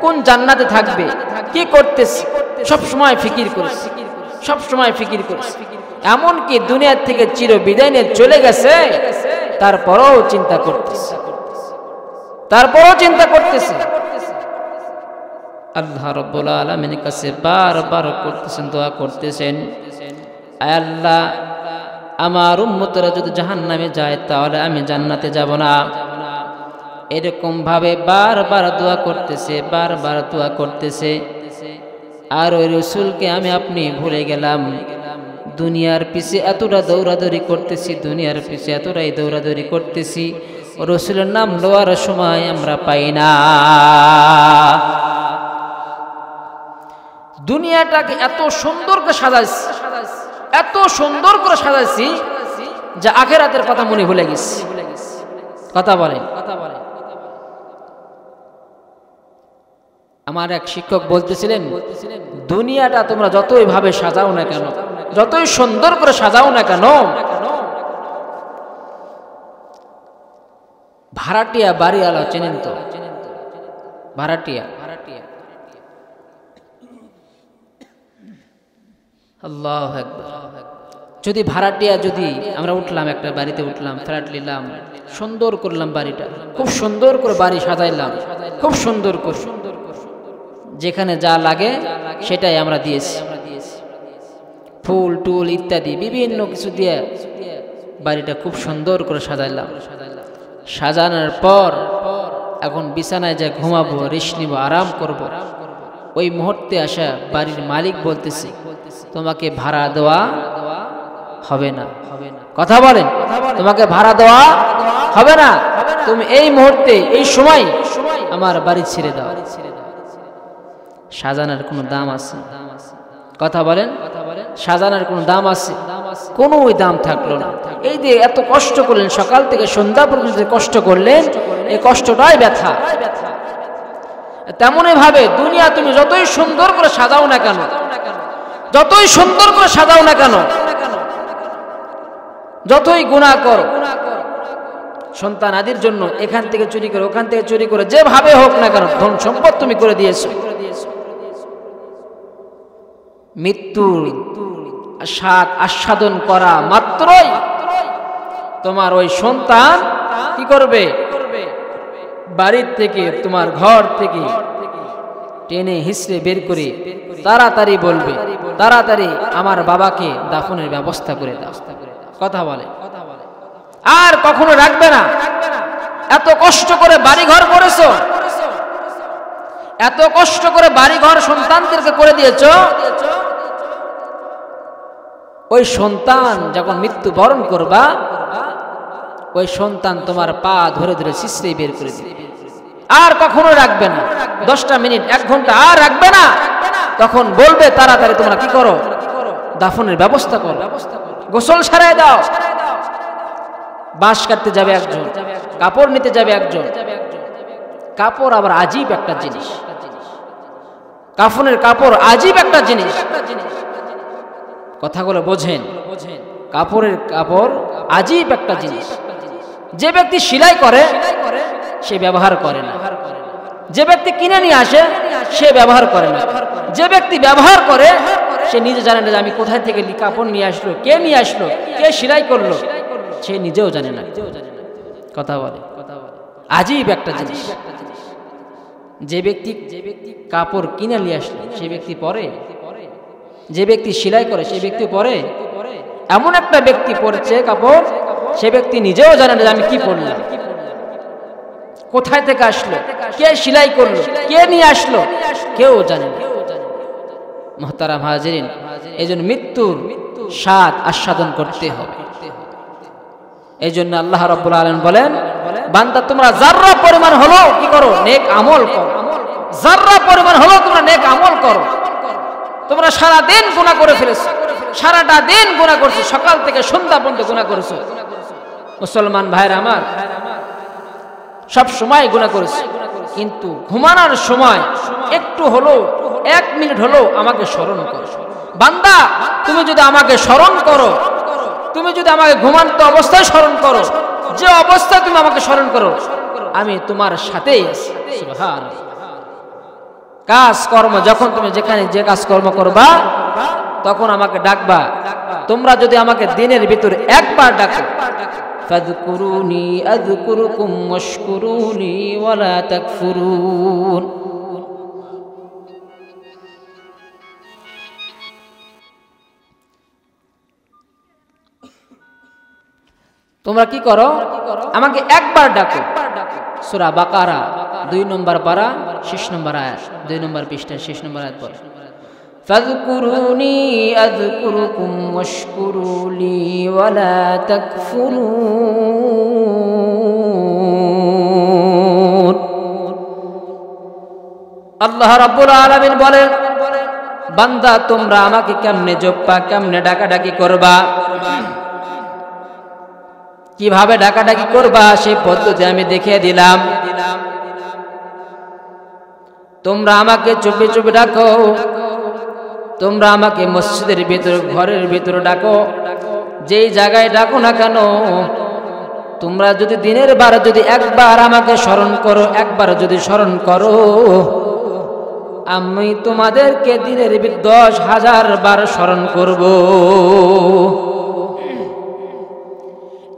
A: কোন জান্নাতে থাকবে, কি করতেছে, সব সময় ফিকির করেছি, সব সময় ফিকির করেছি। এমনকি দুনিয়ার থেকে চির বিদায় নিয়ে চলে গেছে, তারপরও চিন্তা করতেছে, তারপরও চিন্তা করতেছে। আল্লাহ রাব্বুল আলামিনের কাছে বারবার করতেছেন, দোয়া করতেছেন, আল্লাহ আমার উম্মতরা যদি জাহান্নামে যায় তাহলে আমি জান্নাতে যাব না। এরকম ভাবে বারবার দোয়া করতেছে, বারবার দোয়া করতেছে। আর ওই রাসূলকে আমি আপনি ভুলে গেলাম। দুনিয়ার পিছে এতটা দৌড়াদৌড়ি করতেছি, দুনিয়ার পিছে এতটাই দৌড়াদৌড়ি করতেছি, রাসূলের নাম লওয়ার সময় আমরা পাই না। দুনিয়াটাকে এত সুন্দর করে সাজাইছি, এত সুন্দর করে সাজাইছি যে আখিরাতের কথা মনে ভুলে গেছি। কথা বলেন। আমার এক শিক্ষক বলতেছিলেন, দুনিয়াটা তোমরা যতই ভাবে সাজাও না কেন, যতই সুন্দর করে সাজাও না কেন, ভাড়াটিয়া বাড়িওয়ালা চেনেন তো? ভাড়াটিয়া, আল্লাহু আকবার। যদি ভাড়াটিয়া, যদি আমরা উঠলাম একটা বাড়িতে, উঠলাম, ফ্ল্যাট নিলাম, সুন্দর করলাম বাড়িটা, খুব সুন্দর করে বাড়ি সাজাইলাম, খুব সুন্দর করে, যেখানে যা লাগে সেটাই আমরা দিয়েছি, ফুল টুল ইত্যাদি বিভিন্ন কিছু দিয়ে বাড়িটা খুব সুন্দর করে সাজাইলাম। সাজানোর পর এখন বিছানায় যা ঘুমাবো, রেস্ট নিব, আরাম করব, ওই মুহূর্তে আসা বাড়ির মালিক বলতেছে, তোমাকে ভাড়া দেওয়া হবে না। কথা বলেন, তোমাকে ভাড়া দেওয়া হবে না, তুমি এই মুহূর্তে এই সময় আমার বাড়ি ছেড়ে দাও। সাজানোর কোনো দাম আছে? কথা বলেন, সাজানোর কোনো দাম আছে? কোনো ওই দাম থাকলো না। এই যে এত কষ্ট করলেন, সকাল থেকে সন্ধ্যা পর্যন্ত কষ্ট করলেন, এই কষ্টটাই ব্যথা। তেমনই ভাবে দুনিয়া তুমি যতই সুন্দর করে সাজাও না কেন, যতই সুন্দর করে সাজাও না কেন, যতই গুনাহ করো, সন্তান আদির জন্য এখান থেকে চুরি করে, ওখান থেকে চুরি করে, যেভাবে হোক না কেন ধন সম্পদ তুমি করে দিয়েছো, মৃত্যুর স্বাদ আস্বাদন করা মাত্রই তোমার ওই সন্তান কি করবে? বাড়ির থেকে, তোমার ঘর থেকে টেনে হিসড়ে বের করে তাড়াতাড়ি বলবে, তাড়াতাড়ি আমার বাবাকে দাফনের ব্যবস্থা করে দাও। কথা বলে, আর কখনো রাখবে না। এত কষ্ট করে বাড়ি ঘর করেছো, এত কষ্ট করে বাড়ি ঘর সন্তানদেরকে করে দিয়েছো, ওই সন্তান যখন মৃত্যুবরণ করবা, ওই সন্তান তোমার পা ধরে ধরে শিশ্রে বের করে দিবে, আর কখনো রাখবে না। 10টা মিনিট, 1 ঘন্টা আর রাখবে না। তখন বলবে তাড়াতাড়ি তোমরা কি করো, দাফনের ব্যবস্থা করো, গোসল সারাই দাও। বাঁশ কাটতে যাবে একজন, কাপড় নিতে যাবে একজন। কাপড় আবার আজীব একটা জিনিস, কাফনের কাপড় আজীব একটা জিনিস। কথাগুলো বোঝেন, কাপড়ের কাপড় আজীব একটা জিনিস। যে ব্যক্তি সেলাই করে সে ব্যবহার করে না, যে ব্যক্তি কিনে নিয়ে আসে সে ব্যবহার করে না, যে ব্যক্তি ব্যবহার করে সে নিজে জানে না যে আমি কোথায় থেকে কাপড় নিয়ে আসলো, কে নিয়ে আসলো, কে সেলাই করলো, সে নিজেও জানে না। কথা বলে, আজীব একটা জিনিস। যে ব্যক্তি কাপড় কিনে নিয়ে আসলো সে ব্যক্তি পরে, যে ব্যক্তি সেলাই করে সে ব্যক্তি পরে। এমন একটা ব্যক্তি পরেছে কাপড়, সে ব্যক্তি নিজেও জানে না যে আমি কি পরলাম, কোথায় থেকে আসলো, কে সেলাই করলো, কে নিয়ে আসলো, কেউ জানে না। মুহতারাম হাজিরিন, এইজন্য মৃত্যুর স্বাদ আস্বাদন করতে হবে। এই জন্য আল্লাহ রাব্বুল আলামিন বলেন, বান্দা তোমরা যাররা পরিমাণ হলো কি করো, নেক আমল করো। যাররা পরিমাণ হলো তোমরা নেক আমল করো। তোমরা সারা দিন গুনাহ করে ফেলেছো, সারাটা দিন গুনাহ করছো, সকাল থেকে সন্ধ্যা পর্যন্ত গুনাহ করেছো। মুসলমান ভাইরা আমার, সব সময় গুনাহ করেছো, কিন্তু ঘুমানোর সময় একটু হলো, 1 মিনিট হলো আমাকে স্মরণ করো। বান্দা তুমি যদি আমাকে স্মরণ করো, তুমি যদি আমাকে ঘুমান্ত অবস্থায় স্মরণ করো, যে অবস্থায় তুমি আমাকে স্মরণ করো, আমি তোমার সাথেই আছি। সুবহানাল্লাহ। কাজ কর্ম যখন তুমি যেখানে যে কাজ কর্ম করবা, তখন আমাকে ডাকবা। তোমরা যদি আমাকে দিনের ভিতরে একবার ডাকো, ফাযকুরুনি আযকুরুকুম ওয়াশকুরুনি ওয়ালা তাকফুরুন। তোমরা কি করো, আমাকে একবার ডাকো। সূরা বাকারা 2 নম্বর পারা 6 নম্বর আয়াত, 2 নম্বর পৃষ্ঠা 6 নম্বর আয়াত বলে, ফাযকুরুনি আযকুরুকুম ওয়াশকুরুলি ওয়ালা তাকফুরুন। আল্লাহ রাব্বুল আলামিন বলেন, বান্দা তোমরা আমাকে কেমনে জপবা, কেমনে ডাকাডাকি করবা, কিভাবে ডাকাডাকি করবা সেই পদ্ধতি আমি দেখিয়ে দিলাম। তোমরা আমাকে চুপি চুপি ডাকো, তোমরা আমাকে মসজিদের ভিতর, ঘরের ভিতর ডাকো, যেই জায়গায় ডাকো না কেন, তোমরা যদি দিনের বার যদি একবার আমাকে স্মরণ করো, একবার যদি স্মরণ করো, আমি তোমাদেরকে দিনের 10,000 বার স্মরণ করব।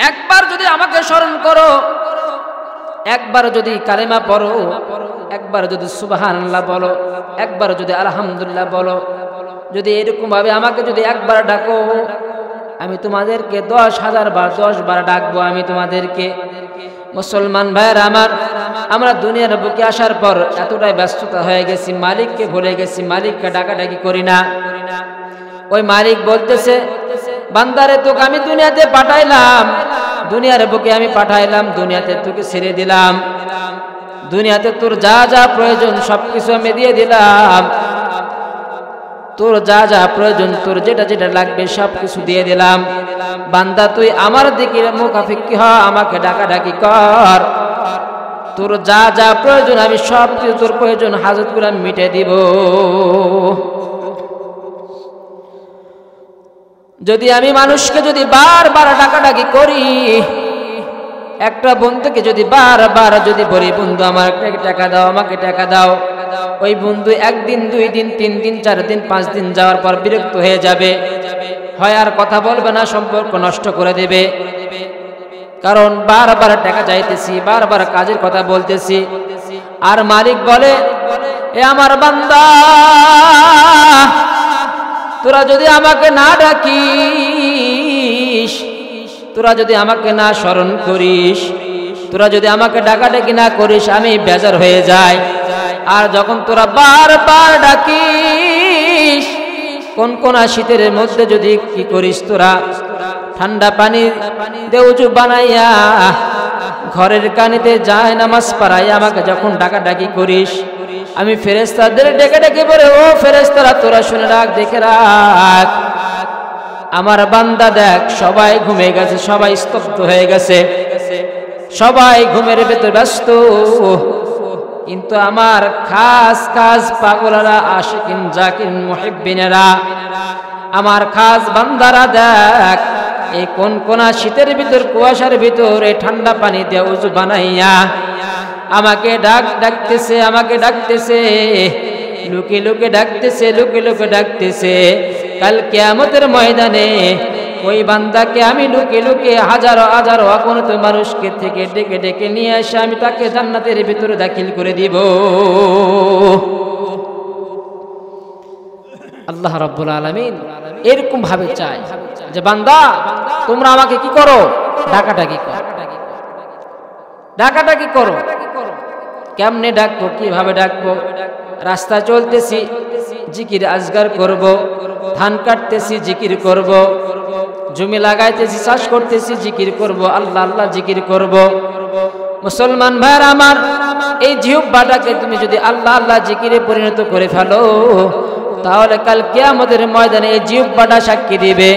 A: একবার যদি আমাকে স্মরণ করো, একবার যদি কালেমা পড়ো, একবার যদি সুবহানাল্লাহ বলো, একবার যদি আলহামদুলিল্লাহ বলো, যদি এরকম ভাবে আমাকে যদি একবার ডাকো, আমি তোমাদেরকে 10,000 বার 10 বার ডাকবো আমি তোমাদেরকে। মুসলমান ভাইয়েরা আমার, আমরা দুনিয়ার বুকে আসার পর এতটাই ব্যস্ততা হয়ে গেছি, মালিককে ভুলে গেছি, মালিককে ডাকাডাকি করি না। ওই মালিক বলতেছে, বান্দারে তোকে আমি দুনিয়াতে পাঠাইলাম, দুনিয়ার বুকে আমি পাঠাইলাম, দুনিয়াতে তোকে ছেড়ে দিলাম, দুনিয়াতে তোর যা যা প্রয়োজন সবকিছু আমি দিয়ে দিলাম, তোর যা যা প্রয়োজন, তোর যেটা যেটা লাগবে সবকিছু দিয়ে দিলাম। বান্দা তুই আমার দিকে মুখাফিক্ষি হ, আমাকে ডাকাডাকি কর, তোর যা যা প্রয়োজন আমি সব কিছু, তোর প্রয়োজন হাজতগুলো আমি মিটে দিব। যদি আমি মানুষকে যদি বারবার ডাকাডাকি করি, একটা বন্ধুকে যদি বারবার যদি বলি, বন্ধু আমার টাকা দাও, আমাকে টাকা দাও, ওই বন্ধু 1 দিন 2 দিন 3 দিন 4 দিন 5 দিন যাওয়ার পর বিরক্ত হয়ে যাবে, হয় আর কথা বলবে না, সম্পর্ক নষ্ট করে দেবে। কারণ বারবার টাকা চাইতেছি, বারবার কাজের কথা বলতেছি। আর মালিক বলে, এ আমার বান্দা, তোরা যদি আমাকে না ডাকিস, তোরা যদি আমাকে না স্মরণ করিস, তোরা যদি আমাকে ডাকাডাকি না করিস, আমি বেজার হয়ে যাই। আর যখন তোরা বারবার ডাকিস, কোন কোন শীতের মধ্যে যদি কি করিস, তোরা ঠান্ডা পানি দেউজু বানাইয়া ঘরের কানিতে যায় নামাজ পড়াইয়া আমাকে যখন ডাকাডাকি করিস, আমি ফেরেশতাদের ডেকে ডেকে বলে, ও ফেরেশতারা তোরা শুনে রাখ, দেখে রাখ, আমার বান্দা দেখ সবাই ঘুমিয়ে গেছে, সবাই স্তব্ধ হয়ে গেছে, সবাই ঘুমের ভেতর ব্যস্ত, কিন্তু আমার খাস খাস পাগলারা, আশিকিন জাকিন মুহিব্বিনেরা, আমার খাস বান্দারা দেখ এই কোন কোন শীতের ভিতর, কুয়াশার ভিতর এই ঠান্ডা পানি দিয়ে উজু বানাইয়া আমাকে ডাকতেছে, আমাকে ডাকতেছে, লুকে লুকে ডাকতেছে, লুকে লুকে ডাকতেছে। কাল কিয়ামতের ময়দানে ওই বান্দাকে আমি লুকে লুকে হাজারো হাজারো অগণিত মানুষকে থেকে ডেকে ডেকে নিয়ে এসে আমি তাকে জান্নাতের ভিতরে দাখিল করে দিব। আল্লাহ রাব্বুল আলামিন এরকম ভাবে চায় যে বান্দা তোমরা আমাকে কি করো, ডাকাডাকি করো, ডাকাডাকি করো। কেমনে ডাকবো, কিভাবে ডাকবো? রাস্তা চলতেছি, জিকির আজগার করব, ধান কাটতেছি জিকির করব, জমি লাগাইতেছি চাষ করতেছি জিকির করব, আল্লাহ আল্লাহ জিকির করব। মুসলমান ভাইরা আমার, এই জিহ্বাটাকে তুমি যদি আল্লাহ আল্লাহ জিকিরে পরিণত করে ফেলো, তাহলে কাল কিয়ামতের ময়দানে এই জিহ্বাটা সাক্ষী দিবে।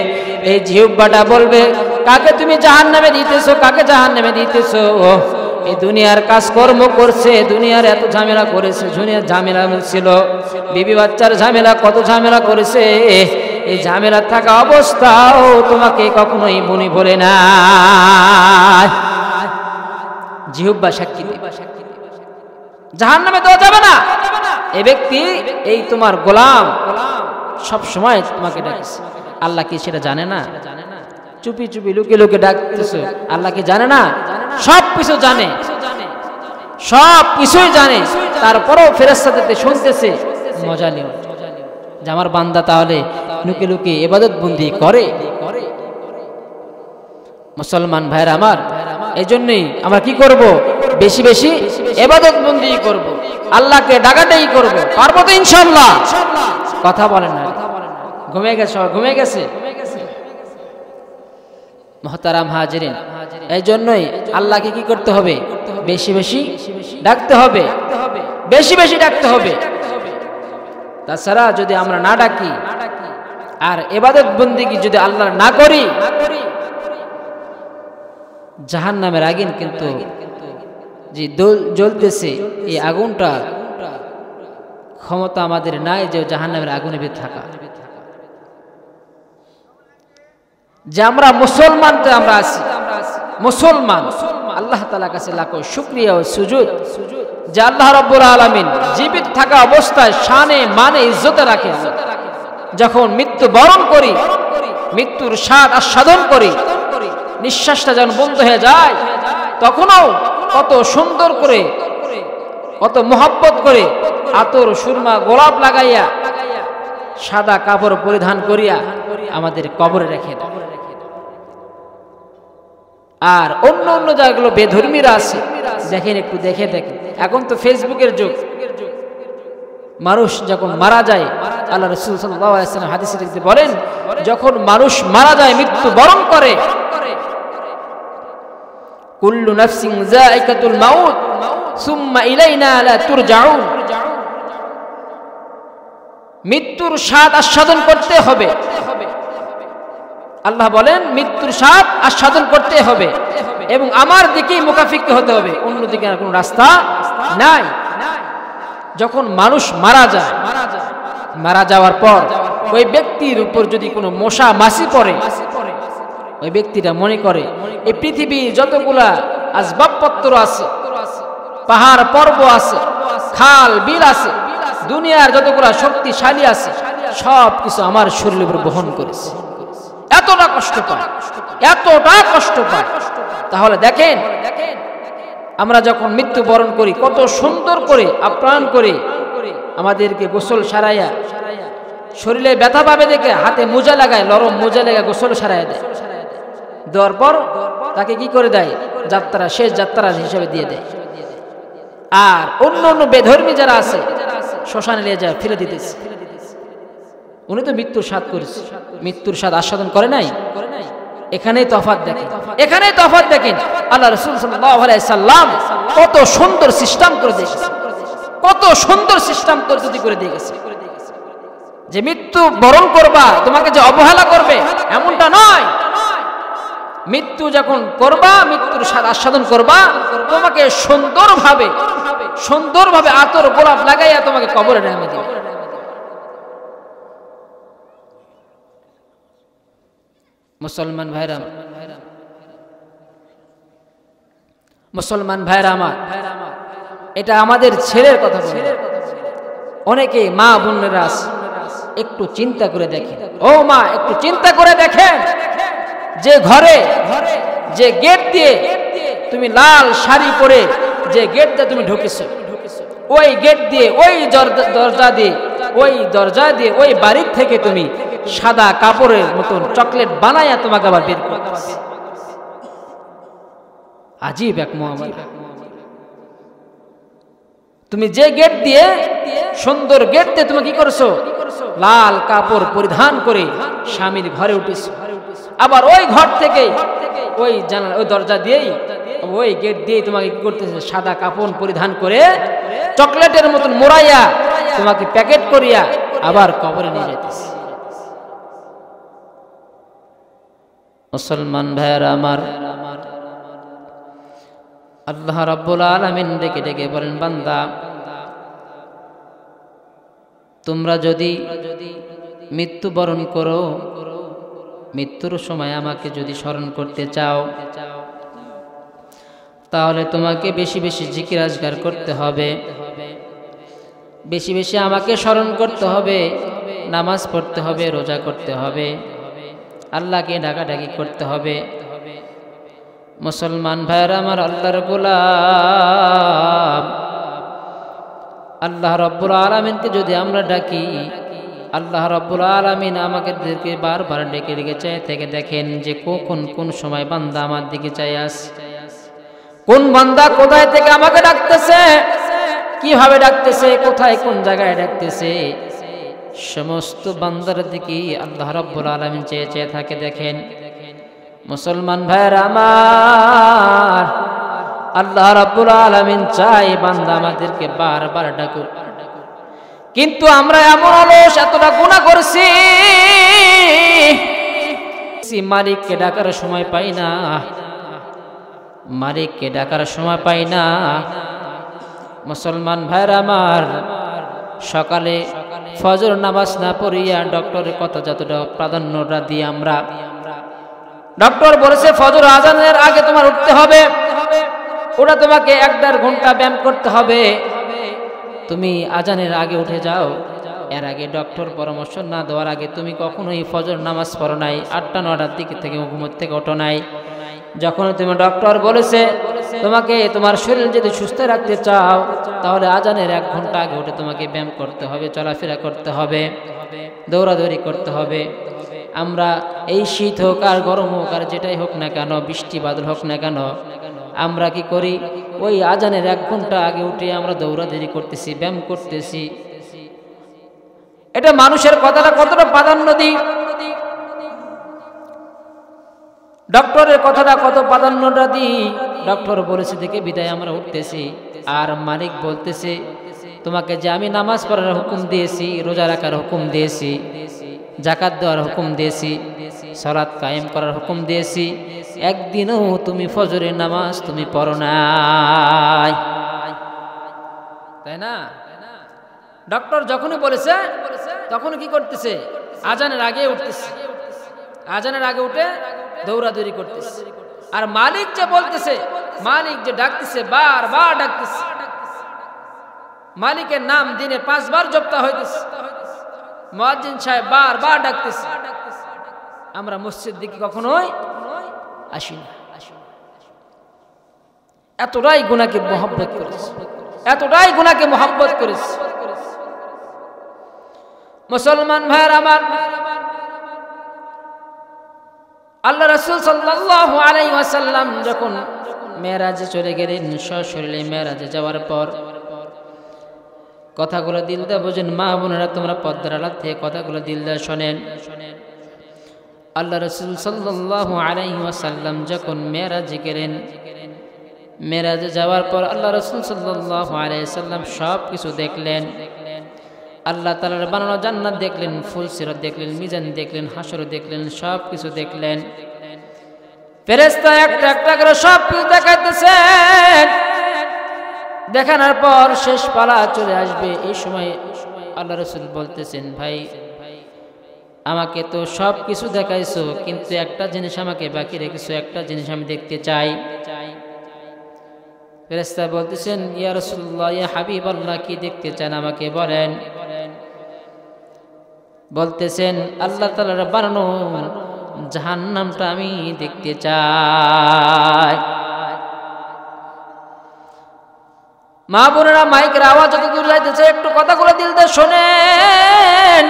A: এই জিহ্বাটা বলবে কাকে তুমি জাহান্নামে দিতেছো, কাকে জাহান্নামে দিতেছো। এই দুনিয়ার কাজকর্ম করছে, দুনিয়ার এত ঝামেলা করেছে, দুনিয়ার ঝামেলা ছিল, বিবি বাচ্চার ঝামেলা, কত ঝামেলা করেছে। এই ঝামেলা থাকা অবস্থাও তোমাকে কখনোই বনি বলে না। জিহ্বা সাক্ষী দিবে, জাহান্নামে দেওয়া যাবে না। এই ব্যক্তি, এই তোমার গোলাম সব সময় তোমাকে ডাকছে, আল্লাহ কি সেটা জানে না? চুপি চুপি লুকে লুকে ডাকতেছো, আল্লাহ কি জানে না? সব কিছু জানে, সব কিছুই জানে, তারপরেও ফেরেশতাদেরকে শুনতেছে। মজা নিও যে আমার বান্দা তাহলে লুকে লুকে ইবাদত বন্দি করে। মুসলমান ভাইরা আমার, এই জন্যই আমরা কি করব? বেশি বেশি ইবাদত বন্দি করব, আল্লাহকে ডাকাডাকি করব। পারবো তো ইনশাআল্লাহ? কথা বলেন না, ঘুমিয়ে গেছে, ঘুমিয়ে গেছে। মুহতারাম হাজিরিন, এই জন্যই আল্লাহকে কি করতে হবে? বেশি বেশি ডাকতে হবে, বেশি বেশি ডাকতে হবে। তাছাড়া যদি আমরা না ডাকি আর ইবাদত বন্দেগী যদি আল্লাহ না করি, জাহান্নামের আগুন কিন্তু যে জ্বলতেছে, এই আগুনটা ক্ষমতা আমাদের নাই যে জাহান্নামের আগুনে বেঁধে থাকা। যে আমরা মুসলমান, তো আমরা আছি মুসলমান, আল্লাহ তাআলার কাছে লাখো শুকরিয়া ও সুজুদ যে আল্লাহ রাব্বুল আলামিন জীবিত থাকা অবস্থায় শানে মানে ইজ্জতে রাখে। যখন মৃত্যু বরণ করি, মৃত্যুর স্বাদ আস্বাদন করি, নিঃশ্বাসটা যেন বন্ধ হয়ে যায়, তখনও কত সুন্দর করে, কত মোহাব্বত করে আতর সুরমা গোলাপ লাগাইয়া সাদা কাপড় পরিধান করিয়া আমাদের কবরে রেখে দেয়। আর অন্য অন্য জায়গাগুলো বেধর্মীরা আছে, দেখেন, একটু দেখে দেখেন। এখন তো ফেসবুকের যুগ, মানুষ যখন মারা যায়, আল্লাহ রাসূল সাল্লাল্লাহু আলাইহি ওয়াসাল্লাম হাদিসে বলেন, যখন মানুষ মারা যায়, মৃত্যু বরণ করে, কুল্লু নাফসিন যায়িকাতুল মাউত সুম্মা ইলাইনা লা তুরজাউন, মৃত্যুর স্বাদ আস্বাদন করতে হবে। আল্লাহ বলেন মৃত্যুর স্বাদ আস্বাদন করতে হবে এবং আমার দিকেই মুখাফিক্কি হতে হবে, অন্যদিকে আর কোনো রাস্তা নাই। যখন মানুষ মারা যায়, মারা যাওয়ার পর ওই ব্যক্তির উপর যদি কোনো মশা মাছি পড়ে, ওই ব্যক্তিটা মনে করে এই পৃথিবীর যতগুলা আসবাবপত্র আছে, পাহাড় পর্বত আছে, খাল বিল আছে, দুনিয়ার যতগুলা শক্তিশালী আছে, সব কিছু আমার শরীরের উপর বহন করেছে। এতটা কষ্ট পায়, এতটা কষ্ট পায়। তাহলে দেখেন, আমরা যখন মৃত্যুবরণ করি, কত সুন্দর করে আপ্যায়ন করে আমাদেরকে গোসল সারাইয়া, শরীরে ব্যথা পাবে দেখে হাতে মোজা লাগায়, নরম মোজা লাগায় গোসল সারাইয়া দেয়। দেওয়ার পর তাকে কি করে দেয়? যাত্রা, শেষ যাত্রা হিসেবে দিয়ে দেয়। আর অন্য অন্য বেধর্মী যারা আছে, শ্মশানে নিয়ে যায়, ফেলে দিতেছে। উনি তো মৃত্যুর স্বাদ করেছে, মৃত্যুর স্বাদ আস্বাদন করে নাই। এখানেই তফাৎ দেখেন, এখানেই তফাৎ দেখেন। আল্লাহ রাসূল সাল্লাল্লাহু আলাইহি সাল্লাম কত সুন্দর সিস্টেম করে দিয়েছে, কত সুন্দর সিস্টেম তৈরি করে দিয়ে গেছে যে মৃত্যু বরণ করবা, তোমাকে যে অবহেলা করবে এমনটা নয়। মৃত্যু যখন করবা, মৃত্যুর স্বাদ আস্বাদন করবা, তোমাকে সুন্দরভাবে সুন্দরভাবে আতর গোলাপ লাগাইয়া তোমাকে কবরে নামিয়ে দিবে। মুসলমান ভাইরা, মুসলমান ভাইরা আমার, এটা আমাদের ছেলের কথা বলে। অনেকে মা বোনেরা আছে, একটু চিন্তা করে দেখেন, ও মা একটু চিন্তা করে দেখেন, যে ঘরে, যে গেট দিয়ে তুমি লাল শাড়ি পরে যে গেট দিয়ে তুমি ঢুকেছো, ওই গেট দিয়ে, ওই দরজা দিয়ে, ওই দরজা দিয়ে, ওই বাড়ির থেকে তুমি সাদা কাপড়ের মতন চকলেট বানাইয়া তোমাকে আবার বের করতেছে। আজীব এক মুআমালা। তুমি যে গেট দিয়ে, সুন্দর গেট দিয়ে তুমি কি করছো, লাল কাপড় পরিধান করে স্বামীর ঘরে উঠেছো, আবার ওই ঘর থেকে ওই জানালা ওই দরজা দিয়েই ওই গেট দিয়ে তোমাকে কি করতেছে, সাদা কাপড় পরিধান করে চকলেটের মতন মোড়াইয়া তোমাকে প্যাকেট করিয়া আবার কবরে নিয়ে যেতেছে। মুসলমান ভাইয়েরা আমার, আল্লাহ রাব্বুল আলামিন ডেকে ডেকে বলেন, বান্দা তোমরা যদি মৃত্যুবরণ করো, মৃত্যুর সময় আমাকে যদি স্মরণ করতে চাও, তাহলে তোমাকে বেশি বেশি জিকির আজকার করতে হবে, বেশি বেশি আমাকে স্মরণ করতে হবে, নামাজ পড়তে হবে, রোজা করতে হবে, আল্লাহকে ডাকাডাকি করতে হবে। মুসলমান ভাইরা আমার, আল্লাহর গোলাম, আল্লাহ রাব্বুল আলামিনকে যদি আমরা ডাকি, আল্লাহ রাব্বুল আলামিন আমাদেরকে বারবার ডেকে ডেকে চাই থেকে দেখেন যে কখন কোন সময় বান্দা আমার দিকে চাই আসে, কোন বান্দা কোথায় থেকে আমাকে ডাকতেছে, কিভাবে ডাকতেছে, কোথায় কোন জায়গায় ডাকতেছে, সমস্ত বান্দার দিকে আল্লাহ রাব্বুল আলামিন চেয়ে চেয়ে থাকে দেখেন। মুসলমান ভাইরা আমার, আল্লাহ রাব্বুল আলামিন চাই বান্দা আমাদেরকে বারবার ডাকুক, কিন্তু আমরা এমন অলস, এতটা গুনাহ করছি, মালিককে ডাকার সময় পাই না, মালিককে ডাকার সময় পাই না। মুসলমান ভাইরা আমার, সকালে ফজর নামাজ না পড়িয়া ডক্টরের কথা যতটা প্রাধান্যটা দিই আমরা, ডক্টর বলেছে ফজর আজানের আগে তোমার উঠতে হবে, ওটা তোমাকে 1-1.5 ঘন্টা ব্যায়াম করতে হবে, তুমি আজানের আগে উঠে যাও। এর আগে ডক্টর পরামর্শ না দেওয়ার আগে তুমি কখনোই ফজর নামাজ পড়ো নাই, 8টা-9টার দিকে থেকে ঘুমোর থেকে ওঠো নাই। যখন তুমি ডক্টর বলেছে তোমাকে তোমার শরীর যদি সুস্থ রাখতে চাও, তাহলে আজানের 1 ঘন্টা আগে উঠে তোমাকে ব্যায়াম করতে হবে, চলাফেরা করতে হবে, দৌড়াদৌড়ি করতে হবে। আমরা এই শীত হোক আর গরম হোক আর যেটাই হোক না কেন, বৃষ্টি বাদল হোক না কেন, আমরা কি করি, ওই আজানের 1 ঘন্টা আগে উঠে আমরা দৌড়াদৌড়ি করতেছি, ব্যায়াম করতেছি। এটা মানুষের কথাটা কতটা প্রাধান্য দিই, ডক্টরের কথাটা কত প্রাধান্যটা দিই। ডক্টর বলেছে দেখে বিদায় আমরা উঠতেছি, আর মালিক বলতেছে তোমাকে যে আমি নামাজ পড়ার হুকুম দিয়েছি, রোজা রাখার হুকুম দিয়েছি, যাকাত দেওয়ার হুকুম দিয়েছি, সালাত কায়েম করার হুকুম দিয়েছি, একদিনও তুমি ফজরের নামাজ তুমি পড়ো নাই, তাই না? ডক্টর যখনই বলেছে তখন কি করতেছে, আজানের আগে উঠতেছে, আজানের আগে উঠে দৌড়াদৌড়ি করতেছে। আর মালিক যে বলতেছে, মালিক যে ডাকতেছে, বারবার ডাকতেছে, মালিকের নাম দিনে 5 বার জপতে হইতেছে, মুয়াজ্জিন সাহেব বারবার ডাকতেছে, আমরা মসজিদ দিকে কখনোই আসি না। এতটাই গুনাহকে মহব্বত করেছে, এতটাই গুনাহকে মহব্বত করেছে। মুসলমান ভাইয়ের আমার, আল্লাহ রাসূল সাল্লাল্লাহু আলাইহি ওয়াসাল্লাম যখন মেরাজে চলে গেলেন, সশরীরে মেরাজে যাওয়ার পর কথাগুলো দিল দিয়ে বোঝেন। মা বোনেরা, তোমরা পর্দার আড়াল থেকে কথাগুলো দিল দিয়ে শোনেন। আল্লাহ রাসূল সাল্লাল্লাহু আলাইহি ওয়াসাল্লাম যখন মেরাজে গেলেন, মেরাজে যাওয়ার পর আল্লাহ রাসূল সাল্লাল্লাহু আলাইহি ওয়াসাল্লাম সব কিছু দেখলেন। আল্লাহ তাআলার বানানো জান্নাত দেখলেন, ফুলসিরাত দেখলেন, মিজান দেখলেন, হাসর দেখলেন, সব কিছু দেখলেন। ফেরেশতা একটা একটা করে সব কিছু দেখাইতেছেন। দেখানোর পর শেষ পালা চলে আসবে, এই সময় আল্লাহ রাসূল বলতেছেন, ভাই আমাকে তো সব কিছু দেখাইছো, কিন্তু একটা জিনিস আমাকে বাকি রেখেছো, একটা জিনিস আমি দেখতে চাই। ফেরেশতা বলতেছেন, ইয়া রাসূলুল্লাহ, ইয়া হাবিবাল্লাহ, কি দেখতে চান আমাকে বলেন। বলতেছেন, আল্লাহ তাআলার বানানো জাহান্নামটা আমি দেখতে চাই। মা বোনেরা, মাইকের আওয়াজ যত দূর যাইতেছে একটু কথাগুলো দিল দিয়ে শোনেন।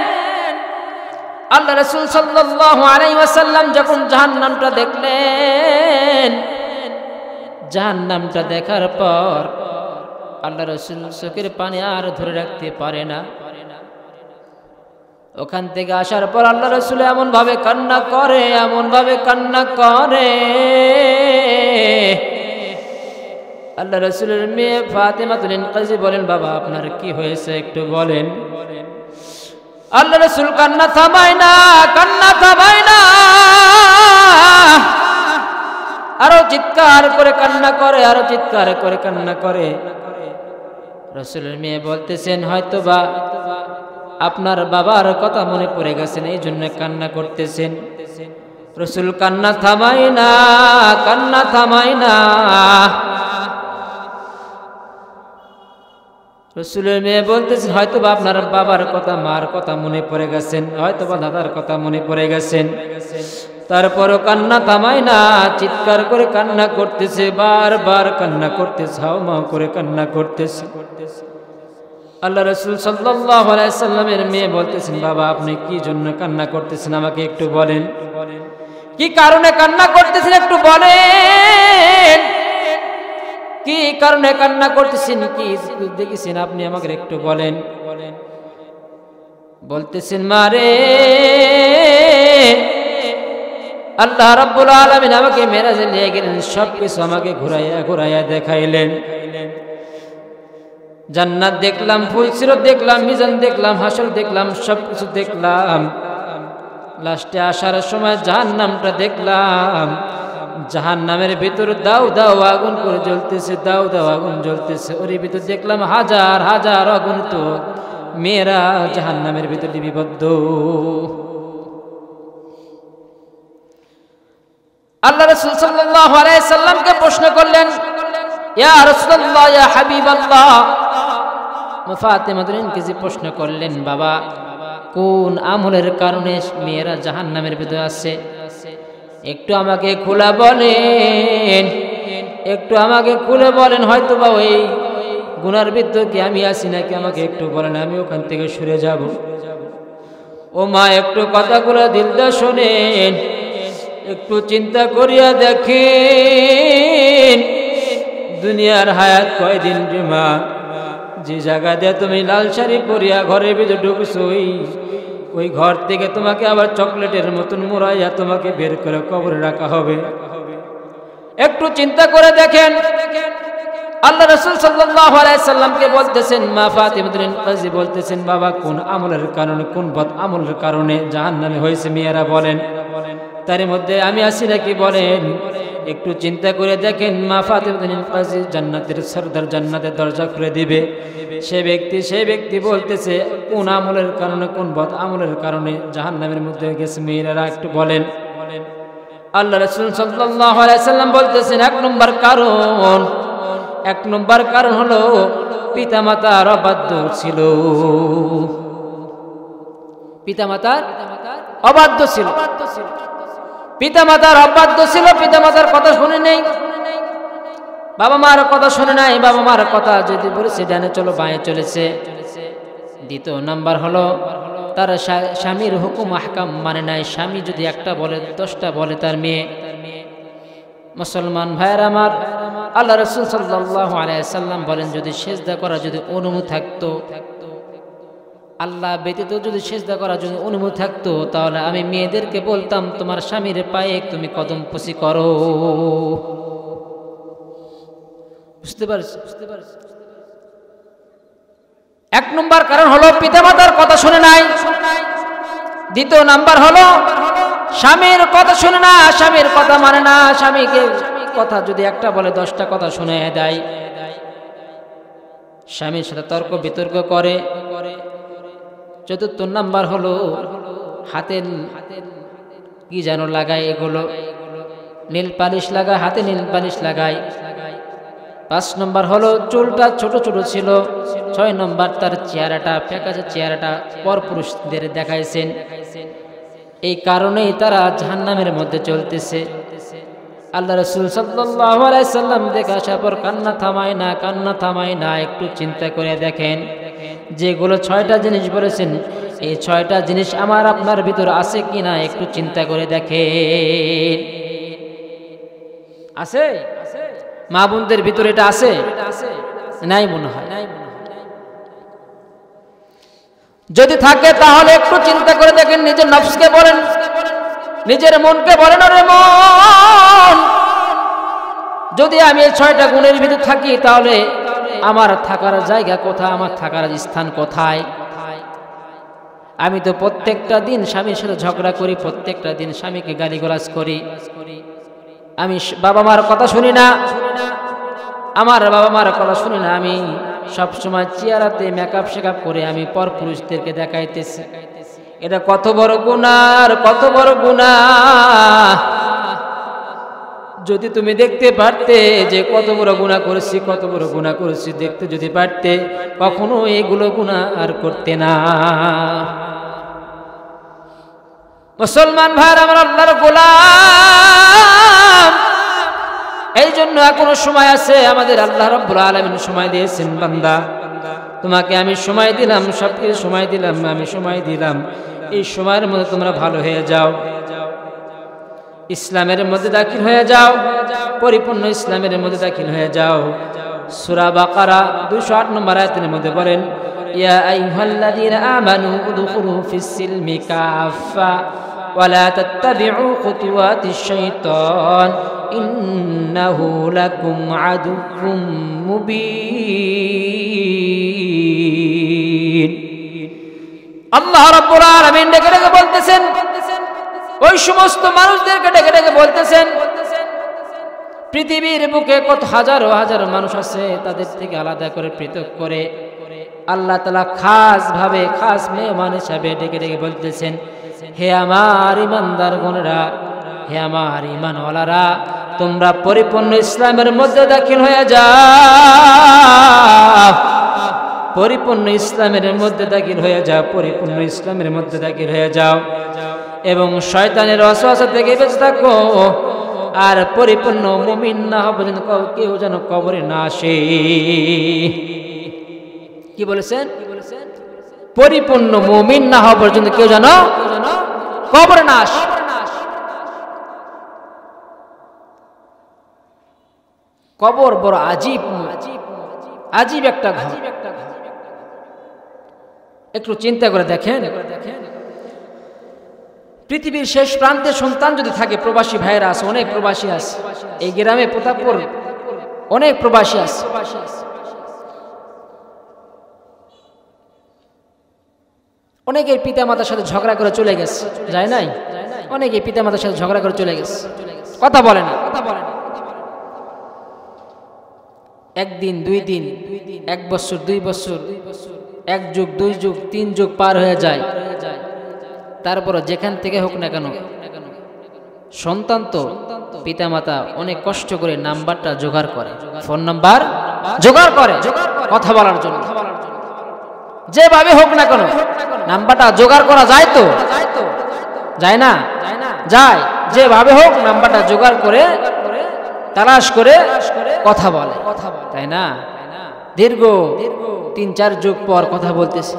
A: আল্লাহ রাসূল সাল্লাল্লাহু আলাইহি ওয়াসাল্লাম যখন জাহান্নামটা দেখলেন, জাহান্নামটা দেখার পর আল্লাহ রাসূল চোখের পানি আর ধরে রাখতে পারে না। ওখান থেকে আসার পর আল্লাহ রাসূল এমন ভাবে কান্না করে, এমন ভাবে কান্না করে, আল্লাহ রাসূলের মেয়ে ফাতেমাতুল ইনকাজি বলেন, বাবা আপনার কি হয়েছে একটু বলেন। আল্লাহ রাসূল কান্না থামায় না, কান্না থামায় না, আরো চিৎকার করে কান্না করে, আরো চিৎকার করে কান্না করে। রাসূলের মেয়ে বলতেছেন, হয়তোবা আপনার বাবার কথা মনে পড়ে গেছেন, এই জন্য কান্না করতেছেন। রাসূল কান্না থামায় না, কান্না থামায় না। রাসূলের মেয়ে বলতেছেন, হয়তোবা আপনার বাবার কথা, মার কথা মনে পড়ে গেছেন, হয়তোবা দাদার কথা মনে পড়ে গেছেন। তারপরও কান্না থামায় না, চিৎকার করে কান্না করতেছে, বারবার কান্না করতেছে, হাওমাও করে কান্না করতেছে। আল্লাহ রাসূল সাল্লাল্লাহু আলাইহি সাল্লামের মেয়ে বলতেছেন, বাবা আপনি কি জন্য কান্না করতেছেন আমাকে একটু বলেন, কি কারণে কান্না করতেছেন একটু বলেন, কি কারণে কান্না করতেছেন, কি দেখেছেন আপনি আমাকে একটু বলেন। বলতেছেন, মারে আল্লাহ রাব্বুল আলামিন আমাকে মেরাজে নিয়ে গেলেন, সবকিছু আমাকে ঘুরাইয়া ঘুরাইয়া দেখাইলেন। জান্নাত দেখলাম, ফুলসিরাত দেখলাম, মিজান দেখলাম, হাসর দেখলাম, সবকিছু দেখলাম। লাস্টে আসার সময় জাহান্নামটা দেখলাম। জাহান্নামের ভিতর দাও দাও আগুন করে জ্বলতেছে, দাও দাও আগুন জ্বলতেছে। ওর ভিতর দেখলাম হাজার হাজার অগণিত মেয়েরা জাহান্নামের ভিতর লিপিবদ্ধ। আল্লাহ রাসূল সাল্লাল্লাহু আলাইহি সাল্লামকে প্রশ্ন করলেন, ইয়া রাসূলুল্লাহ, ইয়া হাবিবাল্লাহ। ফাতেমাতুল ইনকাজি প্রশ্ন করলেন, বাবা কোন আমলের কারণে মেয়েরা জাহান্নামের ভিতরে আছে, একটু আমাকে খুলে বলেন, একটু আমাকে খুলে বলেন, হয়তো বা ওই গুনার ভিতর কি আমি আছি নাকি, আমাকে একটু বলেন, আমি ওখান থেকে সরে যাব। ও মা একটু কথাগুলো দিল দিয়ে শোনেন, একটু চিন্তা করিয়া দেখেন, দুনিয়ার হায়াত কয়দিন রে মা। যে জায়গা দিয়ে তুমি লাল শাড়ি পরিয়া ঘরের ভিতরে ঢুকছো, ওই ঘর থেকে তোমাকে আবার চকলেটের মতন মোড়াইয়া তোমাকে বের করে কবরে রাখা হবে। একটু চিন্তা করে দেখেন। আল্লাহ রাসূল সাল্লাল্লাহু আলাইহি সাল্লামকে বলতেছেন, মা ফাতেমাতুল ইনকাজি বলতেছেন, বাবা কোন আমলের কারণে, কোন বদ আমলের কারণে জাহান্নামে হয়েছে মেয়েরা বলেন, তার মধ্যে আমি আছি নাকি বলেন। একটু চিন্তা করে দেখেন। মা ফাতেমাতুল ইনকাজি জান্নাতের সরদার, জান্নাতের দরজা খুলে দিবে। সেই ব্যক্তি বলতেছে, কোন আমলের কারণে, কোন বদ আমলের কারণে জাহান্নামের মধ্যে গেছে মেয়েরা, একটু বলেন। আল্লাহ রাসূল সাল্লাল্লাহু আলাইহি সাল্লাম বলতেছেন, এক নম্বর কারণ হলো পিতামাতার অবাধ্য ছিল, পিতামাতার অবাধ্য ছিল, পিতামাতার অবাধ্য ছিল, পিতামাতার কথা শুনে নেই, বাবা মার কথা শুনে নাই, বাবা মার কথা যদি বলেছে ডানে চলো বাঁয়ে চলেছে। দ্বিতীয় নাম্বার হলো তার স্বামীর হুকুম আহকাম মানে নাই, স্বামী যদি একটা বলে 10টা বলে তার মেয়ে। মুসলমান ভাইয়েরা আমার, আল্লাহ রাসূল সাল্লাল্লাহু আলাইহি সাল্লাম বলেন, যদি সিজদা করা যদি অনুমতি থাকতো, আল্লাহ ব্যতীত যদি সিজদা করা যদি অনুমতি থাকতো, তাহলে আমি মেয়েদেরকে বলতাম তোমার স্বামীর পায়ে তুমি কদম পুষি করো। বুঝতে পারছি? এক নম্বর কারণ হলো পিতামাতার কথা শুনে নাই। দ্বিতীয় নাম্বার হলো স্বামীর কথা শুনে না, স্বামীর কথা মানে না, স্বামীকে কথা যদি একটা বলে 10টা কথা শুনে দেয়, স্বামীর সাথে তর্ক বিতর্ক করে। চতুর্থ নাম্বার হলো হাতে কি যেন লাগায়, এগুলো নীল পালিশ লাগায়, হাতে নীল পালিশ লাগায়। 5 নম্বর হলো চুলটা ছোট ছোট ছিল। 6 নম্বর তার চেহারাটা ফ্যাকাশে, চেহারাটা পরপুরুষদের দেখাইছেন। এই কারণেই তারা জাহান্নামের মধ্যে চলতেছে। আল্লাহ রাসূল সাল্লাল্লাহু আলাইহি সাল্লাম দেখে আসার পর কান্না থামায় না। একটু চিন্তা করে দেখেন, যেগুলো 6টা জিনিস বলেছেন, এই 6টা জিনিস আমার আপনার ভিতর আছে কিনা একটু চিন্তা করে দেখেন। আছে? মা বোনদের ভিতরে এটা আছে? নাই মনে হয়। যদি থাকে তাহলে একটু চিন্তা করে দেখেন, নিজের নফসকে বলেন, নিজের মনকে বলেন, ওরে মন, যদি আমি এই 6টা গুণের ভিতর থাকি তাহলে আমার থাকার জায়গা কোথায়, আমার থাকার স্থান কোথায়? আমি তো প্রত্যেকটা দিন স্বামীর সাথে ঝগড়া করি, প্রত্যেকটা দিন স্বামীকে গালিগালাজ করি, আমি বাবা মার কথা শুনি না, আমার বাবা মার কথা শুনি না, আমি সবসময় চেহারাতে মেকআপ শেকআপ করে আমি পর পুরুষদেরকে দেখাইতেছি। এটা কত বড় গুনাহ, কত বড় গুনাহ! যদি তুমি দেখতে পারতে যে কত বড় গুনাহ করেছি, কত বড় গুনাহ করেছি, দেখতে যদি পারতে কখনো এগুলো গুনাহ আর করতে না। মুসলমান ভাইরা আমার, আল্লাহর গোলাম, এই জন্য এখনো সময় আছে। আমাদের আল্লাহ রাব্বুল আলামিন সময় দিয়েছেন, বান্দা তোমাকে আমি সময় দিলাম, সবকিছু সময় দিলাম, আমি সময় দিলাম, এই সময়ের মধ্যে তোমরা ভালো হয়ে যাও, ইসলামের মধ্যে দাখিল হয়ে যাও, পরিপূর্ণ ইসলামের মধ্যে দাখিল হয়ে যাও। সূরা বাকারা 208 নম্বর আয়াতের মধ্যে বলেন, ইয়া আইয়ুহাল্লাযীনা আমানু উদখুলু ফিস-সিলমি কাফা ওয়া লা তাত্তাবিউ খুতুওয়াতিশ শাইতান ইন্নাহু লাকুম আদুউম মুবিন। আল্লাহ রাব্বুল আলামিন ডেকে ডেকে বলতেছেন, ওই সমস্ত মানুষদেরকে ডেকে ডেকে বলতেছেন, পৃথিবীর বুকে কত হাজারো হাজারো মানুষ আছে, তাদের থেকে আলাদা করে পৃথক করে আল্লাহ তাআলা খাস ভাবে, খাস মেহমান হিসাবে ডেকে ডেকে বলতেছেন, হে আমার ইমানদার গণেরা, হে আমার ইমানওয়ালারা, তোমরা পরিপূর্ণ ইসলামের মধ্যে দাখিল হয়ে যাও, পরিপূর্ণ ইসলামের মধ্যে দাখিল হয়ে যাও, পরিপূর্ণ ইসলামের মধ্যে দাখিল হয়ে যাও, এবং শয়তানের ওয়াসওয়াসা থেকে বেঁচে থাকো, আর পরিপূর্ণ মুমিন না হওয়া পর্যন্ত কেউ যেন কবরে না আসে। কি বলেছেন? পরিপূর্ণ মুমিন না হওয়া পর্যন্ত কেউ যেন কবরে না আসে। কবর বড় আজীব, আজীব একটা ঘর। একটু চিন্তা করে দেখেন, পৃথিবীর শেষ প্রান্তে সন্তান যদি থাকে, প্রবাসী ভাইয়েরা আছে, অনেক প্রবাসী আছে, এই গ্রামে প্রতাপপুর অনেক প্রবাসী আছে। অনেকের পিতা মাতার সাথে ঝগড়া করে চলে গেছে, যায় নাই? অনেকে পিতা মাতার সাথে ঝগড়া করে চলে গেছে, কথা বলে না। একদিন, 2 দিন, 1 বছর, 2 বছর, 1 যুগ, 2 যুগ, 3 যুগ পার হয়ে যায়। তারপর যেখান থেকে হোক না কেন, সন্তান তো পিতামাতা অনেক কষ্ট করে নাম্বারটা জোগাড় করে, ফোন নাম্বার জোগাড় করে কথা বলার জন্য। যেভাবে হোক না কেন নাম্বারটা জোগাড় করা যায় তো? যায় না? যায়। যেভাবে হোক নাম্বারটা জোগাড় করে, তালাশ করে কথা বলে, তাই না? দীর্ঘ 3-4 যুগ পর কথা বলতেছে,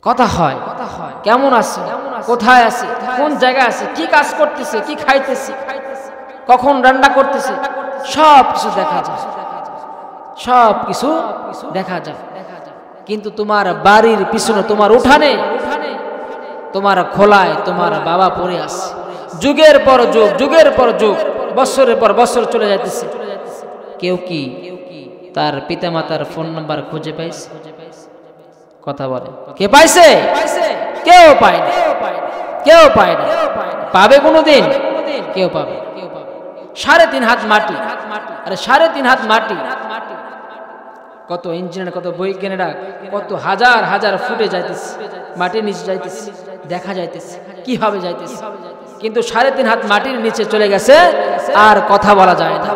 A: কথা হয়, কেমন আছে, কোথায় আছে, কোন জায়গায় আছে, কি কাজ করতেছে, কি খাইতেছে, কখন রান্না করতেছে, সব কিছু দেখা যায়, সব কিছু দেখা যায়। কিন্তু তোমার বাড়ির পিছনে, তোমার উঠানে, তোমার খোলায় তোমার বাবা পড়ে আছে, যুগের পর যুগ, যুগের পর যুগ, বছরের পর বছর চলে যাইতেছে। কেউ কি তার পিতামাতার ফোন নাম্বার খুঁজে পাইছে? কথা বলে, কে পাইছে? কেউ পায়নি, কেউ পায়নি। পাবে কোনোদিন? কেউ পাবে? 3.5 হাত মাটি। আরে 3.5 হাত মাটি, কত ইঞ্জিনিয়ার, কত বৈজ্ঞানিকরা কত হাজার হাজার ফুটে যাইতেছে, মাটির নিচে যাইতেছে, দেখা যাইতেছে কিভাবে যাইতেছে, কিন্তু 3.5 হাত মাটির নিচে চলে গেছে, আর কথা বলা যায় না,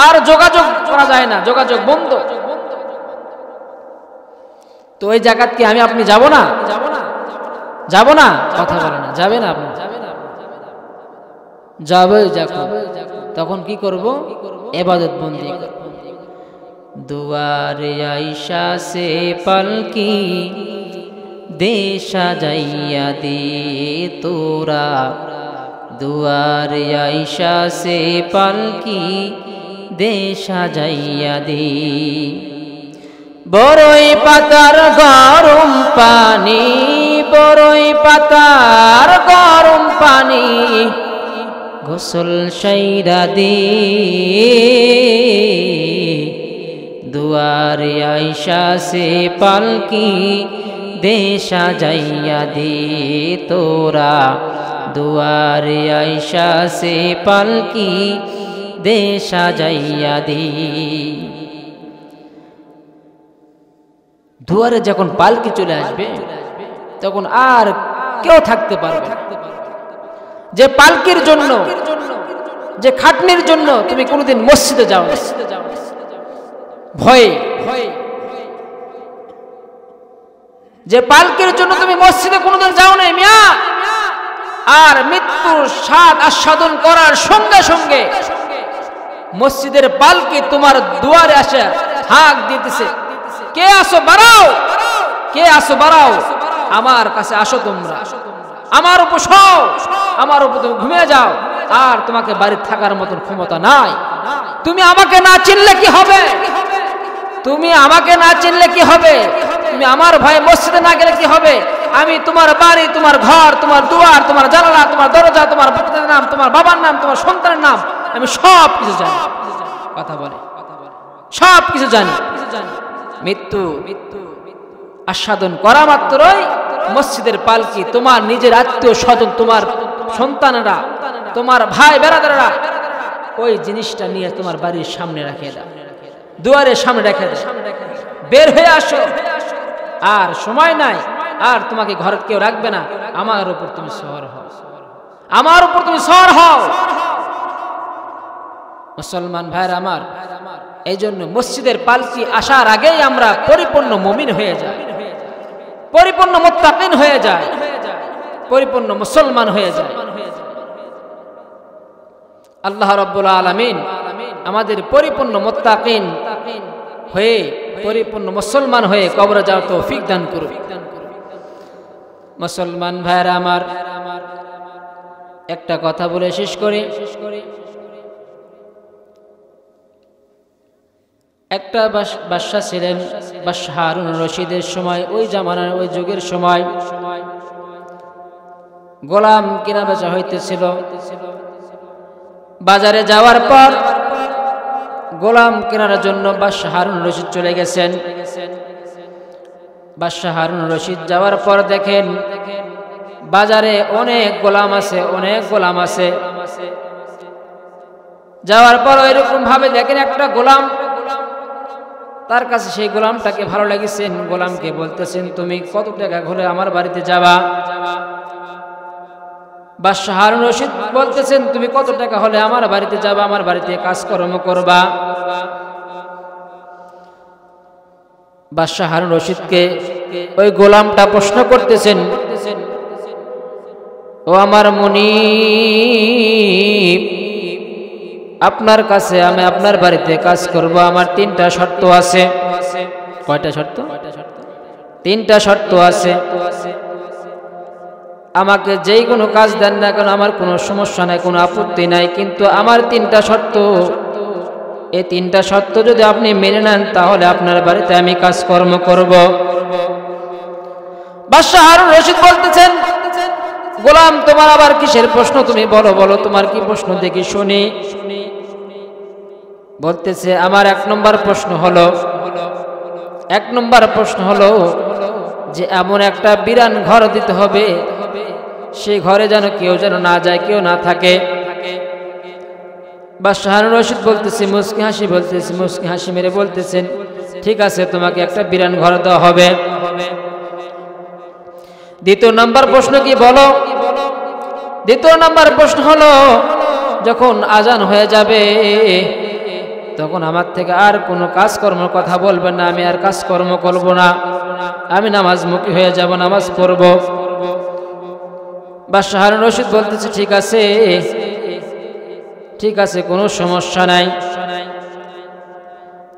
A: আর যোগাযোগ করা যায় না, যোগাযোগ বন্ধ। তো ওই জায়গা কি আমি আপনি যাব না? যাব না? কথা বলে না, যাবে না? আপনি যাবে, যখন তখন কি করব? ইবাদত বন্দি। দুয়ারে আইসা সে পালকি দে সাজাইয়া দে তোরা, দুয়ারে আইসা সে পালকি দে সাজাইয়া দি। বড়ই পাতার গরম পানি, বড়ই পাতার গরম পানি, গোসল সাইরা দি। দুয়ারে আইসা সে পালকি দে সাজাইয়া দি তোরা। দুয়ারে আইসা সে পালকি দে সাজাইয়া দি। দুয়ারে যখন পালকি চলে আসবে তখন আর কেউ থাকতে পারবে না। যে পালকির জন্য, যে খাটনির জন্য তুমি কোনোদিন মসজিদে যাও না ভয়ে, যে পালকির জন্য তুমি মসজিদে কোনোদিন যাও না মিয়া, আর মৃত্যুর স্বাদ আস্বাদন করার সঙ্গে সঙ্গে মসজিদের পালকি তোমার দুয়ারে আসে হাঁক দিতেছে, কে আসো বাড়াও, কে আসো বাড়াও, আমার কাছে আসো তোমরা, আমার উপর শোও, আমার উপর তুমি ঘুমিয়ে যাও, আর তোমাকে বাড়িতে থাকার মতন ক্ষমতা নাই। তুমি আমাকে না চিনলে কি হবে, তুমি আমাকে না চিনলে কি হবে, তুমি আমার ভয়ে মসজিদে না গেলে কি হবে? আমি তোমার বাড়ি, তোমার ঘর, তোমার দুয়ার, তোমার জানালা, তোমার দরজা, তোমার পিতার নাম, তোমার বাবার নাম, তোমার সন্তানের নাম, আমি সব কিছু জানি। কথা বলে সব কিছু জানি। মৃত্যু আস্বাদন করা মাত্রই মসজিদের পালকি তোমার নিজের আত্মীয় স্বজন, তোমার সন্তানেরা, তোমার ভাই বেরাদাররা ওই জিনিসটা নিয়ে তোমার বাড়ির সামনে রেখে দাও, দুয়ারের সামনে রেখে দাও, বের হয়ে আসো। আর সময় নাই, আর তোমাকে ঘরে কেউ রাখবে না, আমার উপর তুমি সওয়ার হও, আমার উপর তুমি সওয়ার হও। মুসলমান ভাইরা আমার, এই জন্য মসজিদের পালকি আসার আগেই আমরা পরিপূর্ণ মুমিন হয়ে যাই, পরিপূর্ণ মুত্তাকিন হয়ে যায়, পরিপূর্ণ মুসলমান হয়ে যায়। আল্লাহ রাব্বুল আলামিন আমাদের পরিপূর্ণ মুত্তাকিন হয়ে, পরিপূর্ণ মুসলমান হয়ে কবরে যাওয়ার তৌফিক দান করুন। মুসলমান ভাইরা আমার, একটা কথা বলে শেষ করি। একটা বাদশা ছিলেন, বাদশা হারুন রশিদের সময়, ওই জামানার ওই যুগের সময় গোলাম কেনা বেচা হইতেছিল। বাজারে যাওয়ার পর গোলাম কেনার জন্য বাদশা হারুন রশিদ চলে গেছেন। বাদশা হারুন রশিদ যাওয়ার পর দেখেন বাজারে অনেক গোলাম আছে, অনেক গোলাম আছে। যাওয়ার পর এরকম ভাবে দেখেন একটা গোলাম, তার কাছে সেই গোলামটাকে ভালো লেগেছেন। গোলামকে বলতেছেন, তুমি কত টাকা হলে আমার বাড়িতে যাবা? বাদশা হারুন রশিদ বলতেছেন, তুমি কত টাকা হলে আমার বাড়িতে যাবা, আমার বাড়িতে কাজকর্ম করবা? বাদশা হারুন রশিদকে ওই গোলামটা প্রশ্ন করতেছেন, ও আমার মুনিব, আপনার কাছে আমি আপনার বাড়িতে কাজ করব, আমার তিনটা শর্ত আছে। কয়টা শর্ত? তিনটা শর্ত আছে। আমাকে যেই কোনো কাজ দেন না কেন আমার কোনো সমস্যা নাই, কোনো আপত্তি নাই, কিন্তু আমার তিনটা শর্ত, এই তিনটা শর্ত যদি আপনি মেনে নেন তাহলে আপনার বাড়িতে আমি কাজকর্ম করব। বাদশা হারুন রশিদ বলতেছেন, গোলাম তোমার আবার কিসের প্রশ্ন, তুমি বলো, বলো তোমার কি প্রশ্ন দেখি শুনি। বলতেছে, আমার এক নম্বর প্রশ্ন হলো যে এমন একটা বিরান ঘর দিতে হবে, সেই ঘরে যেন কেউ যেন না যায়, কেউ না থাকে। বাদশা হারুন রশিদ বলতেছে, মুস্কি হাসি মেরে বলতেছেন, ঠিক আছে, তোমাকে একটা বিরান ঘর দেওয়া হবে। দ্বিতীয় নাম্বার প্রশ্ন কি বলো? দ্বিতীয় নাম্বার প্রশ্ন হলো, যখন আজান হয়ে যাবে তখন আমার থেকে আর কোনো কাজকর্মের কথা বলবেন না, আমি আর কাজকর্ম করব না, আমি নামাজমুখী হয়ে যাব, নামাজ পড়ব। বাদশা হারুন রশিদ বলতেছে, ঠিক আছে, কোনো সমস্যা নাই।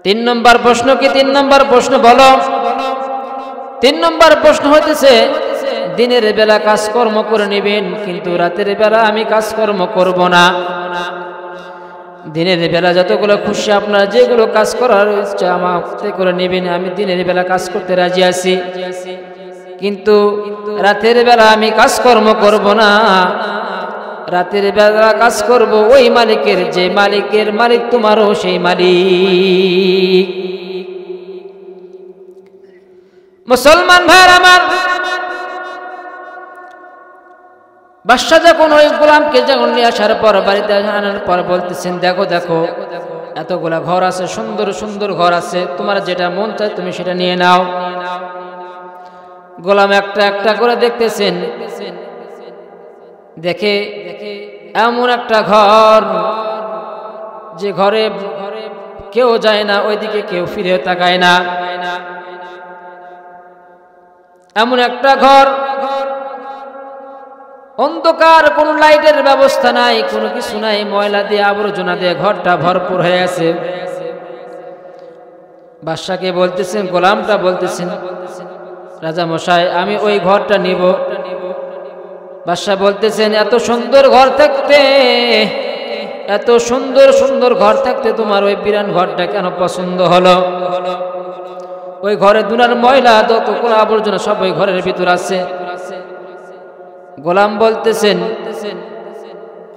A: তিন নম্বর প্রশ্ন কি? তিন নম্বর প্রশ্ন বলো। তিন নম্বর প্রশ্ন হইতেছে, দিনের বেলা কাজকর্ম করে নেবেন, কিন্তু রাতের বেলা আমি কাজকর্ম করব না। দিনের বেলা যতগুলো খুশি আপনারা যেগুলো কাজ করার ইচ্ছা আমাকে করে নেবেন, আমি দিনের বেলা কাজ করতে রাজি আছি। কিন্তু রাতের বেলা আমি কাজকর্ম করব না। রাতের বেলা কাজ করব ওই মালিকের, যে মালিকের মালিক তোমারও সেই মালিক। মুসলমান ভাইরা আমার, বাদশা যখন ওই গোলামকে যখন নিয়ে আসার পর, বাড়িতে আনার পর বলতেছেন, দেখো দেখো এতগুলা ঘর আছে, সুন্দর সুন্দর ঘর আছে, তোমার যেটা মন চায় তুমি সেটা নিয়ে নাও। গোলাম একটা একটা করে দেখতেছেন, দেখে এমন একটা ঘর যে ঘরে কেউ যায় না, ওইদিকে কেউ ফিরে তাকায় না। এমন একটা ঘর, অন্ধকার, কোনো লাইটের ব্যবস্থা নাই, কোনো কিছু নাই, ময়লা দিয়ে আবর্জনা দিয়ে ঘরটা ভরপুর হয়ে আছে। বাদশাকে বলতেছেন, গোলামটা বলতেছেন, রাজা মশাই আমি ওই ঘরটা নিব। বাদশা বলতেছেন, এত সুন্দর ঘর থাকতে, এত সুন্দর সুন্দর ঘর থাকতে তোমার ওই বিরান ঘরটা কেন পছন্দ হলো? ওই ঘরে দুনার ময়লা যতগুলো আবর্জনা সব ওই ঘরের ভিতর আছে। গোলাম বলতেছেন,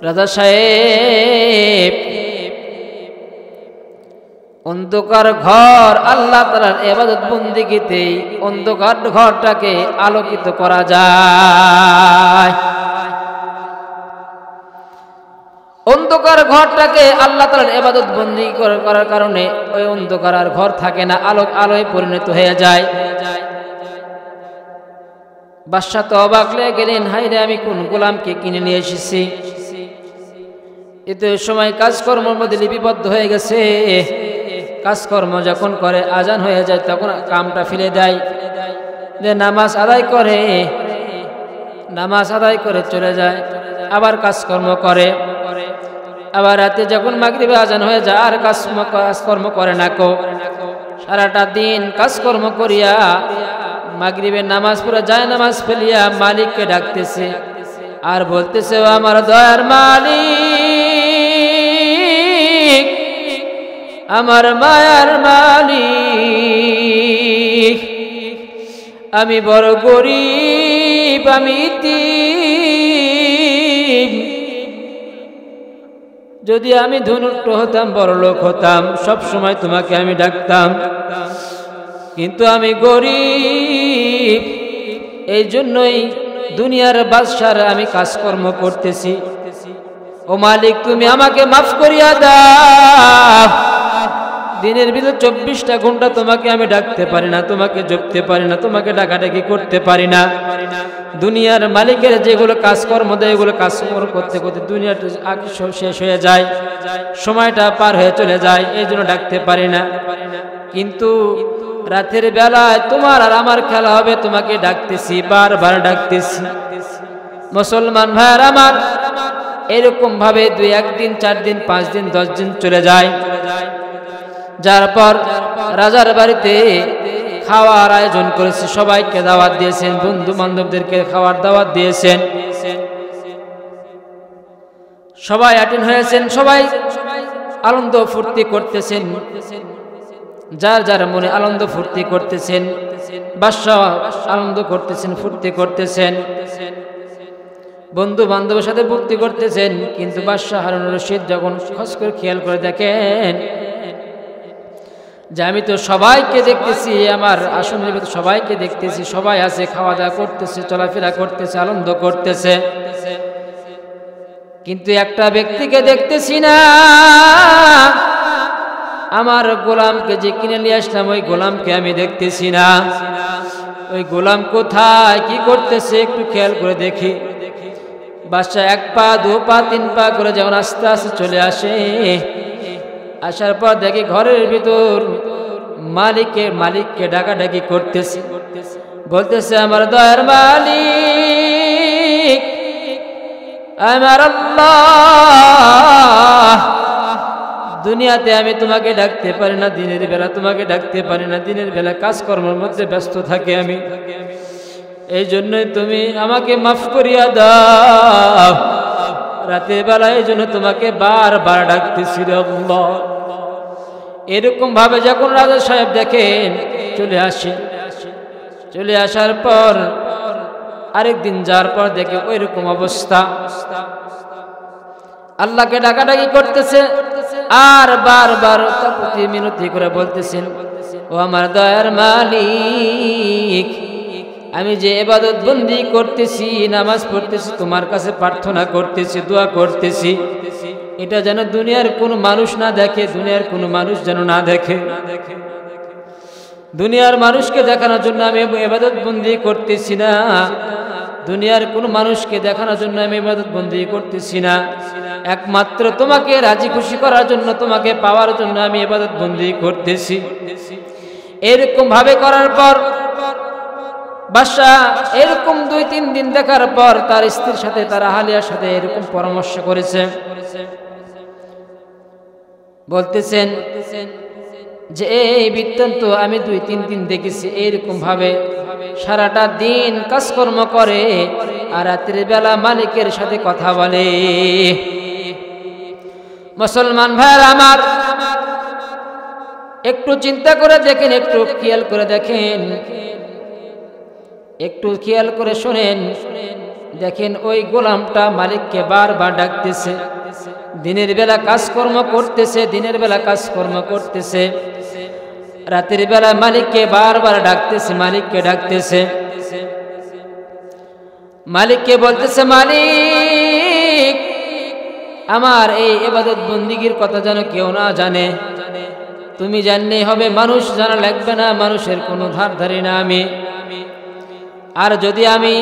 A: রাজা সাহেব অন্ধকার ঘর আল্লাহ তাআলার ইবাদত বন্দেগীতে অন্ধকার ঘরটাকে আলোকিত করা যায়। অন্ধকার ঘরটাকে আল্লাহ তাআলার ইবাদত বন্দেগী করার কারণে ওই অন্ধকার আর ঘর থাকে না, আলোয় পরিণত হয়ে যায়। বাদশা তো অবাক হয়ে গেলেন, হায়রে আমি কোন গোলামকে কিনে নিয়ে এসেছি, এতে সময় কাজকর্মের মধ্যে লিপিবদ্ধ হয়ে গেছে। কাজকর্ম যখন করে আজান হয়ে যায় তখন কামটা ফেলে দেয়, নামাজ আদায় করে চলে যায়, আবার কাজকর্ম করে। আবার রাতে যখন মাগরিবে আজান হয়ে যায় আর কাজকর্ম করে না কো। সারাটা দিন কাজকর্ম করিয়া মাগরিবের নামাজ পড়ে যায়, নামাজ ফেলিয়া মালিককে ডাকতেছে আর বলতেছে, ও আমার দয়ার মালিক, আমার মায়ার মালিক, আমি বড় গরিব, আমি ইতিম। যদি আমি ধনুষ্ট হতাম, বড় লোক হতাম, সব সময় তোমাকে আমি ডাকতাম, কিন্তু আমি গরিব, এই জন্যই দুনিয়ার বাদশার আমি কাজকর্ম করতেছি। ও মালিক তুমি আমাকে মাফ করিয়া দাও। দিনের ভিতর 24টা ঘন্টা তোমাকে আমি ডাকতে পারি না, তোমাকে জপতে পারি না, তোমাকে ডাকাডাকি করতে পারি না। দুনিয়ার মালিকের যেগুলো কাজকর্ম দেয় এগুলো কাজকর্ম করতে করতে দুনিয়াটা শেষ হয়ে যায়, সময়টা পার হয়ে চলে যায়, এই জন্য ডাকতে পারি না। কিন্তু রাতের বেলায় তোমার আর আমার খেলা হবে, তোমাকে ডাকতেছি, বারবার ডাকতেছি। মুসলমান ভাইয়ের আমার, এরকম ভাবে 2-1 দিন, 4 দিন, 5 দিন, 10 দিন চলে যায়। যার পর রাজার বাড়িতে খাওয়ার আয়োজন করেছে, সবাইকে দাওয়াত দিয়েছেন, বন্ধু বান্ধবদেরকে খাওয়ার দাওয়াত দিয়েছেন, সবাই অ্যাটেন্ড হয়েছেন, সবাই আনন্দ ফুর্তি করতেছেন, যার যার মনে আনন্দ ফুর্তি করতেছেন। বাদশা আনন্দ করতেছেন, ফুর্তি করতেছেন, বন্ধু বান্ধবের সাথে ফুর্তি করতেছেন। কিন্তু বাদশা হারুন রশিদ যখন খোঁজ করে খেয়াল করে দেখেন যে আমি তো সবাইকে দেখতেছি, আমার আসনের ভিতরে সবাইকে দেখতেছি, সবাই আছে, খাওয়া দাওয়া করতেছে, চলাফেরা করতেছে, আনন্দ করতেছে, কিন্তু একটা ব্যক্তিকে দেখতেছি না। আমার গোলামকে যে কিনে নিয়ে আসলাম ওই গোলামকে আমি দেখতেছি না। ওই গোলাম কোথায়, কি করতেছে একটু খেয়াল করে দেখি। বাদশা 1 পা 2 পা 3 পা করে যেমন আস্তে আস্তে চলে আসে, আসার পর দেখি ঘরের ভিতর মালিককে ডাকাডাকি করতেছে, বলতেছে, আমার দয়ার মালিক, আমার আল্লাহ, দুনিয়াতে আমি তোমাকে ডাকতে পারি না, দিনের বেলা তোমাকে ডাকতে পারি না, দিনের বেলা কাজকর্মের মধ্যে ব্যস্ত থাকি আমি, এই জন্যই তুমি আমাকে মাফ করিয়া দাও। রাতের বেলায় এই জন্য তোমাকে বারবার ডাকতেছি রে আল্লাহ। এরকম ভাবে যখন রাজা সাহেব দেখেন চলে আসার পর আরেকদিন যাওয়ার পর দেখে ওই রকম অবস্থা, আল্লাহকে ডাকাডাকি করতেছে আর বারবার তার প্রতি মিনতি করে বলতেছেন, ও আমার দয়ার মালিক, আমি যে ইবাদত বন্দি করতেছি, নামাজ পড়তেছি, তোমার কাছে প্রার্থনা করতেছি, দোয়া করতেছি, এটা যেন দুনিয়ার কোনো মানুষ না দেখে, দুনিয়ার কোনো মানুষ যেন না দেখে। দুনিয়ার মানুষকে দেখানোর জন্য আমি ইবাদত বন্দি করতেছি না, দুনিয়ার কোনো মানুষকে দেখানোর জন্য আমি ইবাদত বন্দি করতেছি না, একমাত্র তোমাকে রাজি খুশি করার জন্য, তোমাকে পাওয়ার জন্য আমি ইবাদত বন্দি করতেছি। এরকম ভাবে করার পর বাদশা এরকম 2-3 দিন দেখার পর তার স্ত্রীর সাথে, তার আহলিয়ার সাথে এরকম পরামর্শ করেছে, বলতেছেন যে এই বৃত্তান্ত আমি 2-3 দিন দেখেছি, এইরকম ভাবে সারাটা দিন কাজকর্ম করে আর রাতের বেলা মালিকের সাথে কথা বলে। মুসলমান ভাইরা আমার, একটু চিন্তা করে দেখেন, একটু খেয়াল করে দেখেন, একটু খেয়াল করে শোনেন, দেখেন ওই গোলামটা মালিককে বারবার ডাকতেছে, দিনের বেলা কাজকর্ম করতেছে, দিনের বেলা কাজকর্ম করতেছে, রাতের বেলা মালিককে বারবার ডাকতেছে, মালিককে ডাকতেছে, মালিককে বলতেছে, মালিক আমার এই ইবাদত বন্দিগির কথা যেন কেউ না জানে, তুমি জানলেই হবে, মানুষ জানা লাগবে না, মানুষের কোনো ধার ধারি না আমি। আর যদি আমি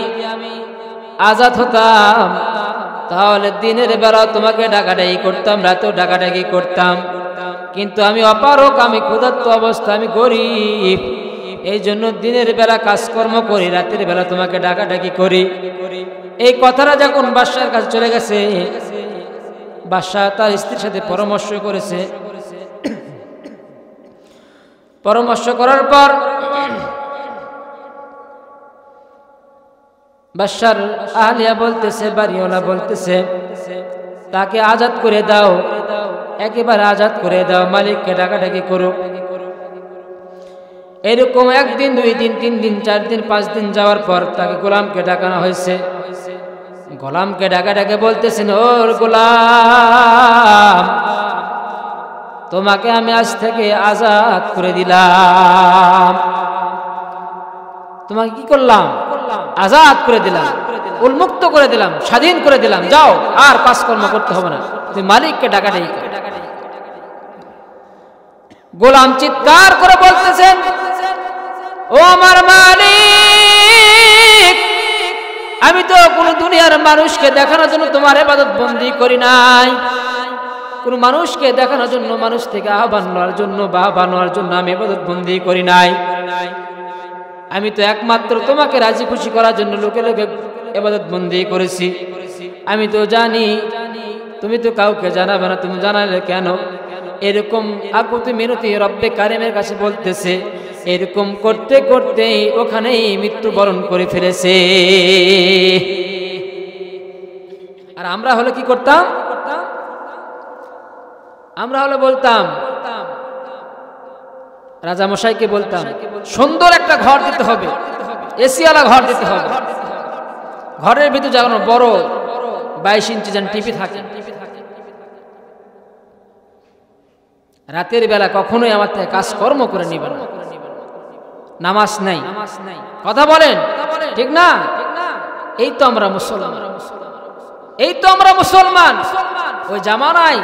A: আজাদ হতাম তাহলে দিনের বেলা তোমাকে ডাকাডাকি করতাম, রাতেও ডাকাডাকি করতাম, কিন্তু আমি অপারক, আমি ক্ষুধার্ত অবস্থা, আমি গরিব, এই জন্য দিনের বেলা কাজকর্ম করি, রাতের বেলা তোমাকে ডাকাডাকি করি। এই কথাটা যখন বাদশার কাছে চলে গেছে, বাদশা তার স্ত্রীর সাথে পরামর্শ করেছে, পরামর্শ করার পর বাদশার আহলিয়া বলতেছে, বাড়িওয়ালা বলতেছে, তাকে আজাদ করে দাও, একেবারে আজাদ করে দাও, মালিককে ডাকাডাকি করো। এরকম 1 দিন 2 দিন 3 দিন 4 দিন 5 দিন যাওয়ার পর তাকে গোলামকে ডাকানো হয়েছে। গোলামকে ডাকাডাকি বলতেছেন, ওর গোলাম, তোমাকে আমি আজ থেকে আজাদ করে দিলাম। তোমাকে কি করলাম? আজাদ করে দিলাম, উন্মুক্ত করে দিলাম, স্বাধীন করে দিলাম, যাও, আর কাজকর্ম করতে হবে না, তুমি মালিককে ডাকাডাকি করো। গোলাম চিৎকার করে বলতেছেন, ও আমার মালিক, আমি তো কোনো দুনিয়ার মানুষকে দেখানোর জন্য তোমার ইবাদত বন্দি করি নাই, কোন মানুষকে দেখানোর জন্য, মানুষ থেকে আহ্বান নেওয়ার জন্য, বাহবা নেওয়ার জন্য আমি ইবাদত বন্দি করি নাই, আমি তো একমাত্র তোমাকে রাজি খুশি করার জন্য লোকে লোকে ইবাদত বন্দি করেছি। আমি তো জানি তুমি তো কাউকে জানাবে না, তুমি জানালে কেন? এরকম আকুতি মিনতি রব্বে কারিমের কাছে বলতেছে। এরকম করতে করতে ওখানেই মৃত্যুবরণ করে ফেলেছে। আর আমরা হলে কি করতাম? আমরা হলে বলতাম, রাজা মশাইকে বলতাম, সুন্দর একটা ঘর দিতে হবে, এসিওয়ালা ঘর দিতে হবে, ঘরের ভিতরে যেন বড় 22 ইঞ্চি যেন টিভি থাকে, রাতের বেলা কখনোই আমার থেকে কাজকর্ম করে নিবে না, নামাজ নাই, কথা বলেন ঠিক না? এই তো আমরা মুসলমান, এই তো আমরা মুসলমান। ওই জামানায়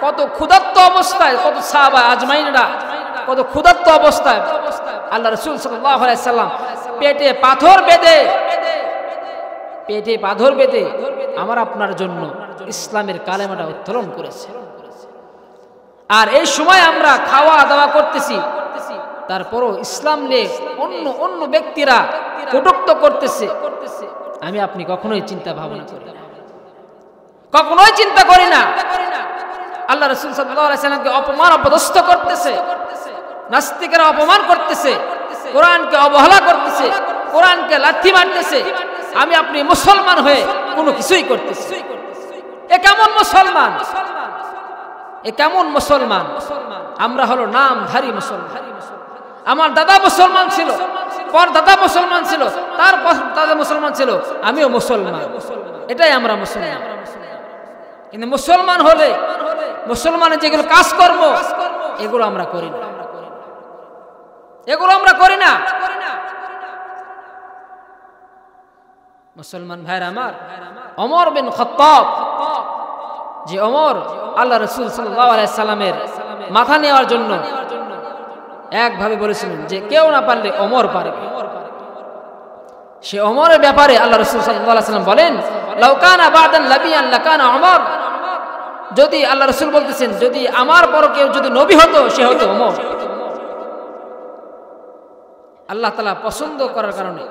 A: কত ক্ষুধার্ত অবস্থায়, কত সাহাবা আজমাইনরা কত ক্ষুধার্ত অবস্থায় আল্লাহ রাসূল সাল্লাল্লাহু আলাইহি সাল্লাম পেটে পাথর বেঁধে আমার আপনার জন্য ইসলামের কালেমাটা উত্তোলন করেছে। আর এই সময় আমরা খাওয়া দাওয়া করতেছি, তারপরও ইসলাম নিয়ে অন্য ব্যক্তিরা কটূক্ত করতেছে, আমি আপনি কখনোই চিন্তা ভাবনা করি না, কখনোই চিন্তা করি না। আল্লাহ রাসূল সাল্লাল্লাহু আলাইহি সাল্লামকে অপমান অপদস্থ করতেছে, নাস্তিকেরা অপমান করতেছে, কোরআনকে অবহেলা করতেছে, কোরআনকে লাথি মারতেছে, আমি আপনি মুসলমান হয়ে কোনো কিছুই করতেছি। এ কেমন মুসলমান, এ কেমন মুসলমান? আমরা হলো নামধারী মুসলমান। আমার দাদা মুসলমান ছিল, পর দাদা মুসলমান ছিল, তার দাদা মুসলমান ছিল, আমিও মুসলমান, এটাই আমরা মুসলমান। কিন্তু মুসলমান হলে মুসলমানের যেগুলো কাজকর্ম এগুলো আমরা করি না, এগুলো আমরা করি না। মুসলমান ভাইরা আমার, ওমর বিন খাত্তাব, যে ওমর আল্লাহ রাসূল সাল্লাল্লাহু আলাইহি সাল্লামের মাথা নেওয়ার জন্য একভাবে বলেছিলেন যে কেউ না পারলে ওমর পারবে। সে ওমরের ব্যাপারে আল্লাহ রাসূল সাল্লাল্লাহু আলাইহি সাল্লাম বলেন, লাউ কানা বাদান লাবিয়ান লাকানা ওমর। যদি আল্লাহ রাসূল বলতেছেন, যদি আমার পর কেউ যদি নবী হতো সে হতো ওমর। আল্লাহ তাআলা পছন্দ করার কারণে,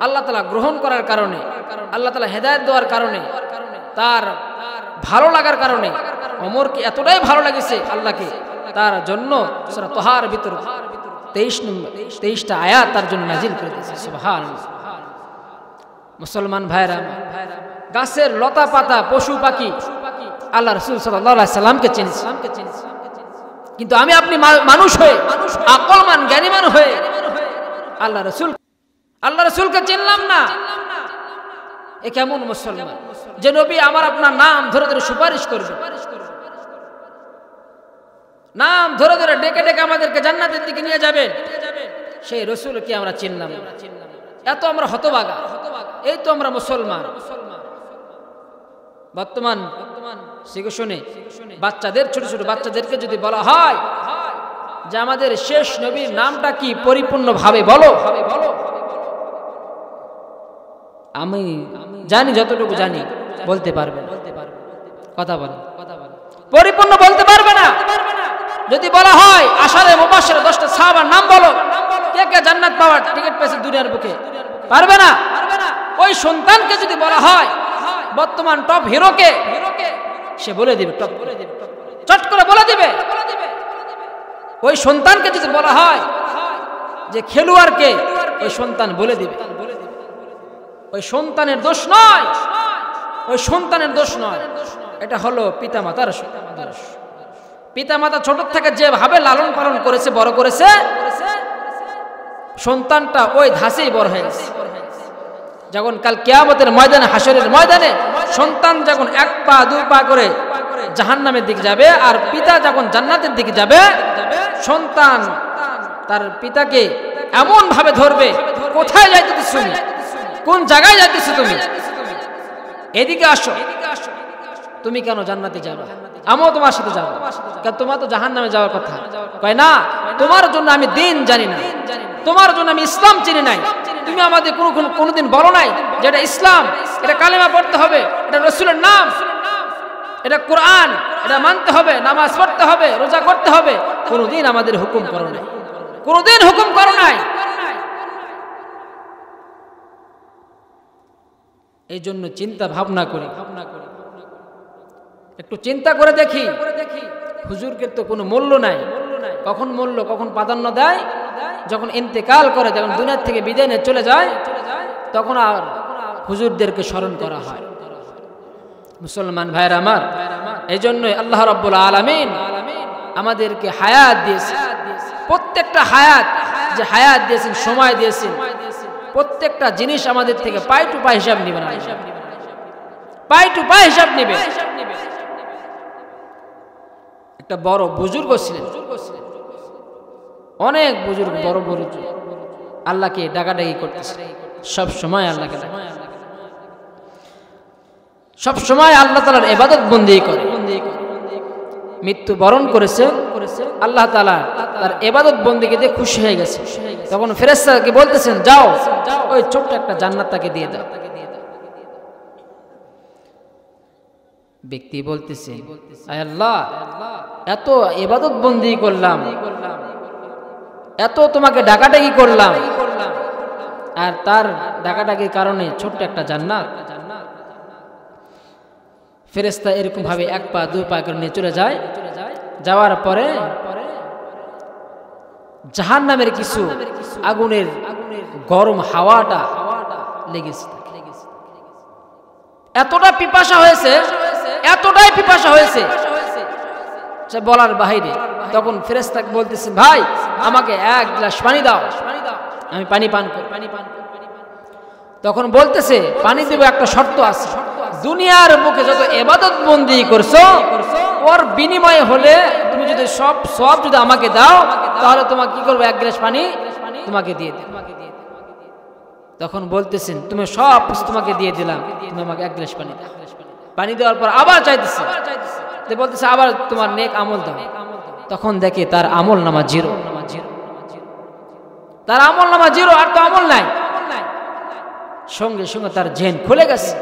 A: আল্লাহ তাআলা গ্রহণ করার কারণে, আল্লাহ তাআলা হেদায়েত দেওয়ার কারণে, তার ভালো লাগার কারণে ওমরকে এতটাই ভালো লেগেছে আল্লাহকে, তার জন্য সূরা তাহার ভিতর 23টা আয়াত তার জন্য নাজিল করে দিয়েছে। সুবহানাল্লাহ। মুসলমান ভাইরা, গাছের লতা পাতা পশু পাখি আল্লাহ রাসূল সাল্লাল্লাহু আলাইহি সাল্লামকে চিনেছে, কিন্তু আমি আপনি মানুষ হয়ে, আকলমান জ্ঞানীমান হয়ে আল্লাহ রাসূলকে চিনলাম না। এ কেমন মুসলমান যে নবী আমার আপনার নাম ধরে ধরে সুপারিশ করবে, নাম ধরে ধরে ডেকে ডেকে আমাদেরকে জান্নাতের দিকে নিয়ে যাবেন, সেই রাসূলকে আমরা চিনলাম না। এত আমরা হতভাগা, এই তো আমরা মুসলমান। বর্তমান সিচুয়েশনে বাচ্চাদের, ছোট ছোট বাচ্চাদেরকে যদি বলা হয় যে আমাদের শেষ নবীর নামটা কি, পরিপূর্ণভাবে বলো, আমি জানি যতটুকু জানি বলতে পারবে, কথা বলে পরিপূর্ণ বলতে পারবে না। যদি বলা হয় আশারে মুবাশশির 10টা সাহাবার নাম বলো, কে কে জান্নাত পাওয়ার টিকিট পেয়েছে দুনিয়ার বুকে, পারবে না। ওই সন্তানকে যদি বলা হয় বর্তমান টপ হিরোকে, সে বলে দিবে, টপ চট করে বলে দিবে। ওই সন্তানকে যদি বলা হয় যে খেলোয়াড়কে, ওই সন্তান বলে দিবে। ওই সন্তানের দোষ নয়, ওই সন্তানের দোষ নয়, এটা হলো পিতামাতার দোষ। পিতামাতা ছোট থেকে যেভাবে লালন পালন করেছে, বড় করেছে, সন্তানটা ওই ধাঁচেই বড় হয়ে গেছে। যখন কাল কিয়ামতের ময়দানে, হাসরের ময়দানে সন্তান যখন 1 পা 2 পা করে জাহান্নামের দিকে যাবে, আর পিতা যখন জান্নাতের দিকে যাবে, সন্তান তার পিতাকে এমন ভাবে ধরবে, কোথায় যাইতেছ তুমি, কোন জায়গায় যাইতেছ তুমি, এদিকে আসো, তুমি কেন জান্নাতে যাবে, আমিও তোমার সাথে যাবো, কারণ তোমার তো জাহান্নামে যাওয়ার কথা। কয় না, তোমার জন্য আমি দিন জানি না, তোমার জন্য আমি ইসলাম চিনি নাই, তুমি আমাদের কোনোদিন বলো নাই যে এটা ইসলাম, এটা কালেমা পড়তে হবে, এটা রাসূলের নাম, এটা কোরআন, এটা মানতে হবে, নামাজ পড়তে হবে, রোজা করতে হবে, কোনোদিন আমাদের হুকুম করো নাই, কোনোদিন হুকুম করো নাই। এই জন্য চিন্তা ভাবনা করি, একটু চিন্তা করে দেখি, হুজুরকে তো কোনো মূল্য নাই, কখন মূল্য, কখন প্রাধান্য দেয়, যখন ইন্তেকাল করে, যখন দুনিয়া থেকে বিদায় নিয়ে চলে যায়, তখন আর হুজুরদেরকে স্মরণ করা হয়। মুসলমান ভাইরা আমার, এই জন্যই আল্লাহ রাব্বুল আলামিন আমাদেরকে হায়াত দিয়েছেন। প্রত্যেকটা হায়াত যে হায়াত দিয়েছেন, সময় দিয়েছেন, প্রত্যেকটা জিনিস আমাদের থেকে পাই টু পাই হিসাব নেবেন, পাই টু পাই হিসাব নেবে। একটা বড় বুজুর্গ ছিলেন, অনেক বুজুর্গ, বড় বড় আল্লাহকে ডাকাডাকি করতেছে, সব সময় আল্লাহকে ডাকে, সব সময় আল্লাহ তাআলার ইবাদত বন্দেগী করে। মৃত্যু বরণ করেছে, আল্লাহ তাআলা তার ইবাদত বন্দেগীতে খুশি হয়ে গেছে। তখন ফেরেশতাকে বলতেছেন, যাও ওই ছোট্ট একটা জান্নাত তাকে দিয়ে দাও। ব্যক্তি বলতেছে, আয় আল্লাহ, এত ইবাদত বন্দেগী করলাম, এত তোমাকে ডাকাডাকি করলাম, আর তার ডাকাডাকির কারণে ছোট্ট একটা জান্নাত। ফেরেশতা এরকম ভাবে 1 পা 2 পা করে নিয়ে চলে যায়। যাওয়ার পরে জাহান্নামের কিছু আগুনের গরম হাওয়াটা লেগেছে, এতটা পিপাসা হয়েছে এতটাই পিপাসা হয়েছে সে বলার বাহিরে। তখন ফেরেশতাকে বলতেছে, ভাই আমাকে এক গ্লাস পানি দাও, আমি পানি পান করি। তখন বলতেছে, পানি দেব, একটা শর্ত আছে, দুনিয়ার বুকে যত ইবাদত বন্দি করছো ওর বিনিময়ে হলে তুমি যদি সব যদি আমাকে দাও তাহলে তোমাকে কি করবো, এক গ্লাস পানি তোমাকে দিয়ে দেব। তখন বলতেছেন, তুমি সব তোমাকে দিয়ে দিলাম, তুমি আমাকে এক গ্লাস পানি দাও। পানি দেওয়ার পর আবার চাইতেছে, বলতেছে আবার তোমার নেক আমল দাও। তখন দেখে তার আমল নামা জিরো, তার আমল নামা জিরো, আর তো আমল নাই। সঙ্গে সঙ্গে তার জেন খুলে গেছে।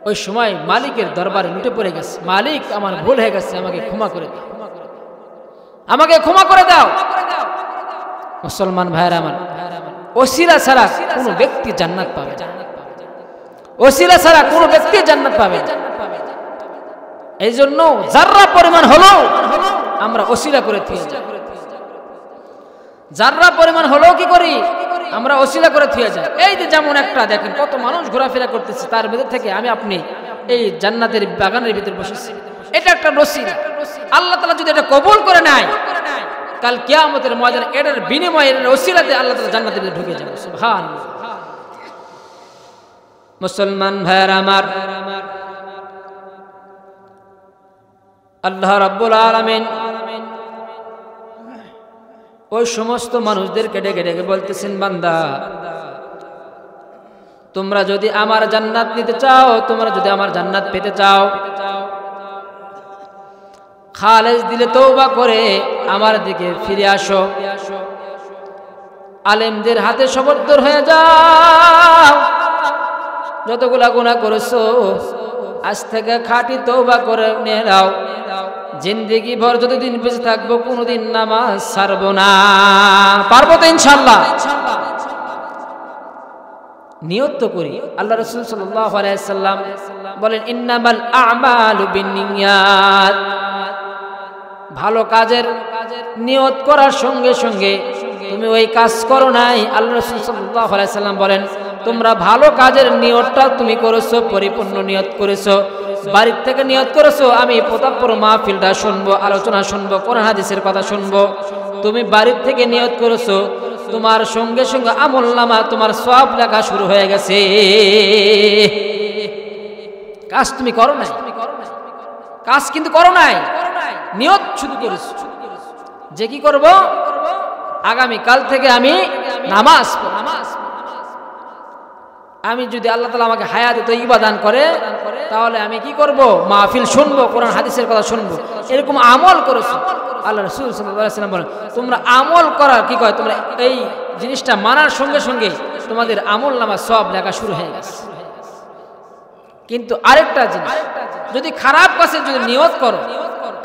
A: ওই সময় মালিকের দরবারে লুটে পড়ে গেছে, মালিক আমার ভুল হয়ে গেছে, আমাকে ক্ষমা করে দাও, আমাকে ক্ষমা করে দাও। মুসলমান ভাইরা আমার, ওসিলা ছাড়া কোনো ব্যক্তি জান্নাত পাবে না, ওসিলা ছাড়া কোনো ব্যক্তি জান্নাত পাবে না। এই জন্য যাররা পরিমাণ হলো আমরা ওসিলা করে থুয়ে যাই, যাররা পরিমাণ হলো কি করি আমরা ওসিলা করে থুয়ে যাই। এই যে যেমন একটা দেখেন কত মানুষ ঘোরাফেরা করতেছে, তার ভিতর থেকে আমি আপনি এই জান্নাতের বাগানের ভিতরে বসেছি, এটা একটা ওসিলা। আল্লাহ তাআলা যদি এটা কবুল করে নেয়, কাল কিয়ামতের ময়দানে এটার বিনিময়ে এর ওসিলাতে আল্লাহ তাআলা জান্নাতের ভিতরে ঢুকে যাবে। সুবহানাল্লাহ। মুসলমান ভাইরা আমার, আল্লাহ রাব্বুল আলামিন ওই সমস্ত মানুষদেরকে ডেকে ডেকে বলতেছেন, বান্দা তোমরা যদি আমার জান্নাত নিতে চাও, তোমরা যদি আমার জান্নাত পেতে চাও, খালেস দিলে তওবা করে আমার দিকে ফিরে আসো, আলেমদের হাতে সুবর্দ হয়ে যাও, যতগুলা গুনাহ করেছো আজ থেকে খাঁটি তওবা করে নিয়ে নাও, জিন্দেগি ভর যতদিন বেঁচে থাকবো কোনোদিন নামাজ ছাড়বো না। পারবো তো ইনশাআল্লাহ? নিয়ত তো করি। আল্লাহ রাসূল সাল্লাল্লাহু আলাইহি ওয়াসাল্লাম বলেন, ইন্নামাল আ'মালু বিন্নিয়াত। ভালো কাজের নিয়ত করার সঙ্গে সঙ্গে তুমি ওই কাজ করো নাই, আল্লাহ রাসূল সাল্লাল্লাহু আলাইহি ওয়াসাল্লাম বলেন, তোমরা ভালো কাজের নিয়তটা তুমি করেছো, পরিপূর্ণ নিয়ত করেছো, বাড়ির থেকে নিয়ত করেছো আমি প্রতাপপুর মাহফিলটা শুনবো, আলোচনা শুনবো, কোরআন হাদিসের কথা শুনবো, তুমি বাড়ির থেকে নিয়ত করেছো, তোমার সঙ্গে সঙ্গে আমলনামা তোমার সওয়াব লেখা শুরু হয়ে গেছে। কাজ তুমি করো নাই, কাজ কিন্তু করো নাই, নিয়ত শুধু করেছো যে কি করব, আগামী কাল থেকে আমি নামাজ পড়ব। আমি যদি আল্লাহ তাআলা আমাকে হায়াতে তয়্যিবা দান করে তাহলে আমি কি করব, মাহফিল শুনবো, কোরআন হাদিসের কথা শুনবো, এরকম আমল করেছো। আল্লাহ রাসূল সাল্লাল্লাহু আলাইহি ওয়াসাল্লাম বলেন, তোমরা আমল করার কি কয়, তোমরা এই জিনিসটা মানার সঙ্গে সঙ্গে তোমাদের আমলনামা সওয়াব লেখা শুরু হয়ে গেছে। কিন্তু আরেকটা জিনিস, যদি খারাপ কাজে যদি নিয়ত করো,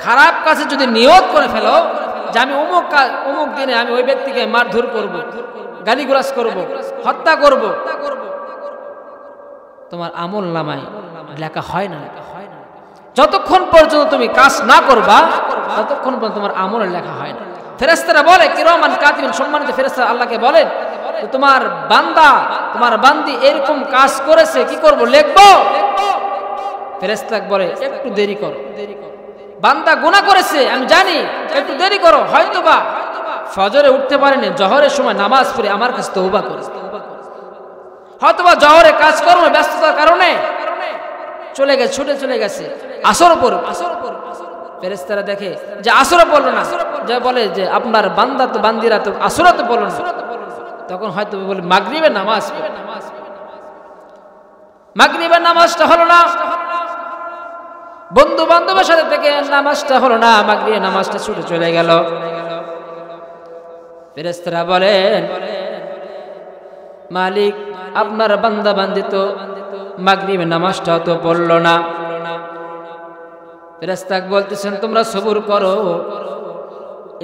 A: খারাপ কাজে যদি নিয়ত করে ফেলো যে আমি অমুক দিনে আমি ওই ব্যক্তিকে মারধর করব, গালিগালাজ করব, হত্যা করব, তোমার আমলনামায় লেখা হয় না। যতক্ষণ পর্যন্ত তুমি কাজ না করবা ততক্ষণ পর্যন্ত তোমার আমলের লেখা হয় না। ফেরেশতারা বলে, কিরামান কাতিবিন, সম্মানিত ফেরেশতারা আল্লাহকে বলে, তোমার বান্দা তোমার বান্দি এরকম কাজ করেছে, কি করব, লিখবো? ফেরেশতা বলে, একটু দেরি করো, বান্দা গুনাহ করেছে আমি জানি, একটু দেরি করো, হয়তোবা ফজরে উঠতে পারেনি, জোহরের সময় নামাজ পড়ে আমার কাছে তওবা করে, হয়তোবা জোহরে কাজ করবে ব্যস্ততার কারণে চলে গেছে, ছুটে চলে গেছে, আসর পড়বে। ফেরেশতারা দেখে যে আসরও পড়লো না, যে বলে যে আপনার বান্দা তো বান্দিরা তো আসরও তো পড়লো না, তখন হয়তো বলে মাগরিবের নামাজ, মাগরিবের নামাজটা হলো না, বন্ধু বান্ধবের সাথে থেকে নামাজটা হলো না, মাগরিবের নামাজটা ছুটে চলে গেল। ফেরেশতারা বলেন, মালিক আপনার বান্দা বান্দি তো মাগরিবের নামাজটা তো পড়লো না। ফেরেশতা বলতেছেন, তোমরা সবুর করো,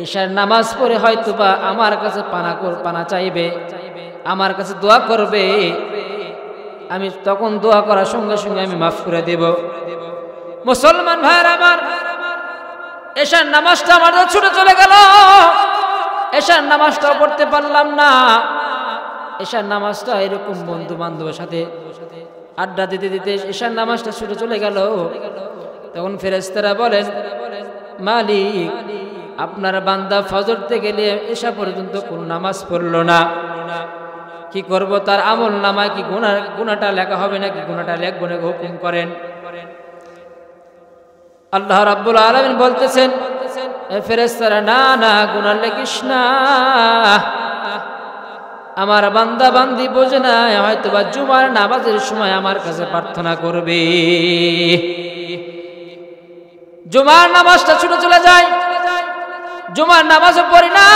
A: ঈশার নামাজ পড়ে হয়তোবা আমার কাছে পানা চাইবে, আমার কাছে দোয়া করবে, আমি তখন দোয়া করার সঙ্গে সঙ্গে আমি মাফ করে দেব। মুসলমান ভাইরা আমার, ঈশার নামাজটা আমার ছুটে চলে গেল, ঈশার নামাজটাও পড়তে পারলাম না। ঈশার নামাজটা এরকম বন্ধু বান্ধবের সাথে আড্ডা দিতে দিতে ঈশার নামাজটা ছুটে চলে গেল। তখন ফেরেশতারা বলেন, মালিক, আপনার বান্দা ফজর থেকে নিয়ে ঈশা পর্যন্ত কোন নামাজ পড়লো না, কি করব? তার আমল নামায় কি গুনাহটা লেখা হবে নাকি গুনাহটা লিখব না? হুকুম করেন। আল্লাহ রাব্বুল আলামিন বলতেছেন, ফেরেশতারা, না না, গুনাহ লিখিস না। আমার বান্দা বান্দি বোঝে না, হয়তোবা জুমার নামাজের সময় আমার কাছে প্রার্থনা করবে। জুমার নামাজটা ছুটে চলে যায়, জুমার নামাজও পড়ি না।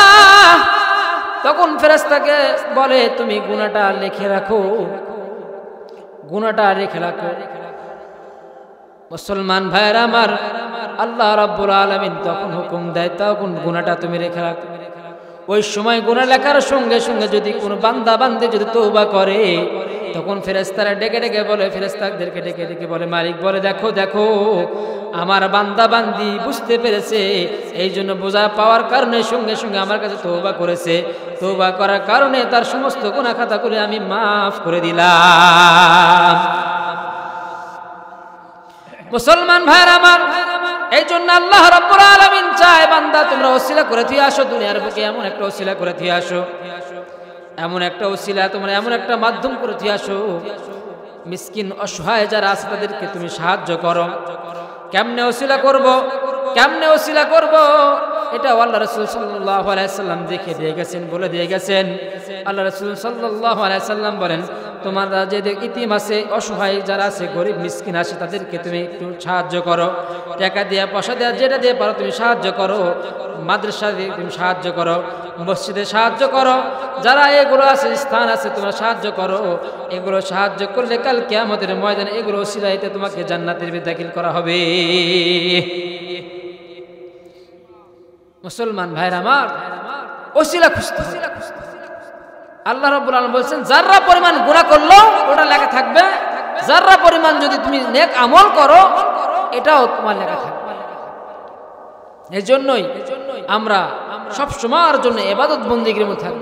A: তখন ফেরেশতাকে বলে, তুমি গুনাহটা লিখে রাখো, গুনাহটা লিখে রাখো। মুসলমান ভাইরা আমার, আল্লাহ রাব্বুল আলামিন তখন হুকুম দেয়, তখন গুনাহটা তুমি লিখে রাখো। ওই সময় গুনাহ লেখার সঙ্গে সঙ্গে যদি কোনো বান্দা বান্দি যদি তওবা করে, তখন ফেরেশতারা ডেকে ডেকে বলে, ফেরেশতাদেরকে ডেকে ডেকে বলে, মালিক বলে, দেখো দেখো, আমার বান্দা বান্দি বুঝতে পেরেছে, এই জন্য বোঝা পাওয়ার কারণে সঙ্গে সঙ্গে আমার কাছে তওবা করেছে। তওবা করার কারণে তার সমস্ত গুনাহ খাতাগুলো আমি মাফ করে দিলাম। মুসলমান ভাইরা আমার, এই জন্য আল্লাহ রাব্বুল আলামিন চায়, বান্দা তোমরা ওসিলা করে দিয়ে আসো, দুনিয়ার বুকে এমন একটা ওসিলা করে দিয়ে আসো, এমন একটা ওসিলা, তোমরা এমন একটা মাধ্যম করে দিয়ে আসো, মিসকিন অসহায় যারা আছে তাদেরকে তুমি সাহায্য করো। কেমনে ওসিলা করব, কেমনে ওসিলা করব? এটা আল্লাহ রাসূল সাল্লাল্লাহু আলাইহি সাল্লাম দেখে দিয়ে গেছেন, বলে দিয়ে গেছেন। আল্লাহ রাসূল সাল্লাল্লাহু আলাইহি সাল্লাম বলেন, তোমরা যে ইতিম আছে, অসহায় যারা আছে, গরিব মিসকিন আছে, তাদেরকে তুমি একটু সাহায্য করো। টাকা দিয়ে, পয়সা দিয়ে, যেটা দিয়ে পারো তুমি সাহায্য করো। মাদ্রাসা দিয়ে তুমি সাহায্য করো, মসজিদে সাহায্য করো, যারা এগুলো আছে, স্থান আছে, তোমরা সাহায্য করো। এগুলো সাহায্য করলে কাল কিয়ামতের ময়দানে এগুলো ওসিলাতে তোমাকে জান্নাতের ভিতরে দাখিল করা হবে। মুসলমান ভাইরা আমার, ওসিলা খুঁজতে হবে। আল্লাহ রাব্বুল আলামিন বলেন, যারা পরিমাণ গুনাহ করলো ওটা লেখা থাকবে, যারা পরিমাণ যদি তুমি নেক আমল করো এটাও তোমার লেখা থাকবে। এই জন্যই আমরা সব সময়ের জন্য ইবাদত বন্দেগীর মধ্যে থাকব।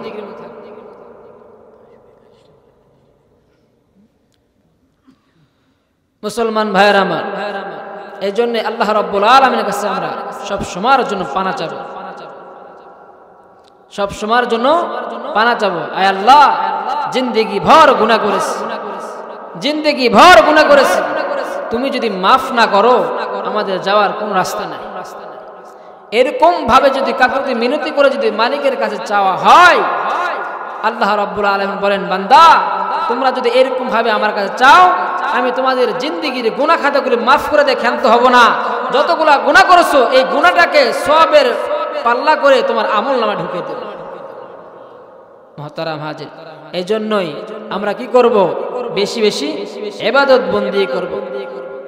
A: মুসলমান ভাইরা আমার, এই জন্য আল্লাহ রাব্বুল আলামিনের কাছে আমরা সব সময়ের জন্য পানা চাবো, সব সময়ের জন্য পানা চাবো। আয় আল্লাহ, জিন্দেগি ভর গুনাহ করেছি, জিন্দেগি ভর গুনাহ করেছি, তুমি যদি মাফ না করো আমাদের যাওয়ার কোনো রাস্তা নাই। এরকম ভাবে যদি কাকুতি মিনতি করে যদি মালিকের কাছে চাওয়া হয়, আল্লাহ রাব্বুল আলামিন বলেন, বান্দা তোমরা যদি এরকম ভাবে আমার কাছে চাও, আমি তোমাদের জিন্দেগির গুনাহ খাতাগুলো মাফ করে দিয়ে ক্ষান্ত হব না। যতগুলা গুনাহ করেছো এই গুনাহটাকে সওয়াবের পাল্লা করে তোমার আমলনামায় ঢুকিয়ে দেব। মুহতারাম হাজির, এই জন্যই আমরা কি করব? বেশি বেশি ইবাদত বন্দেগী করব।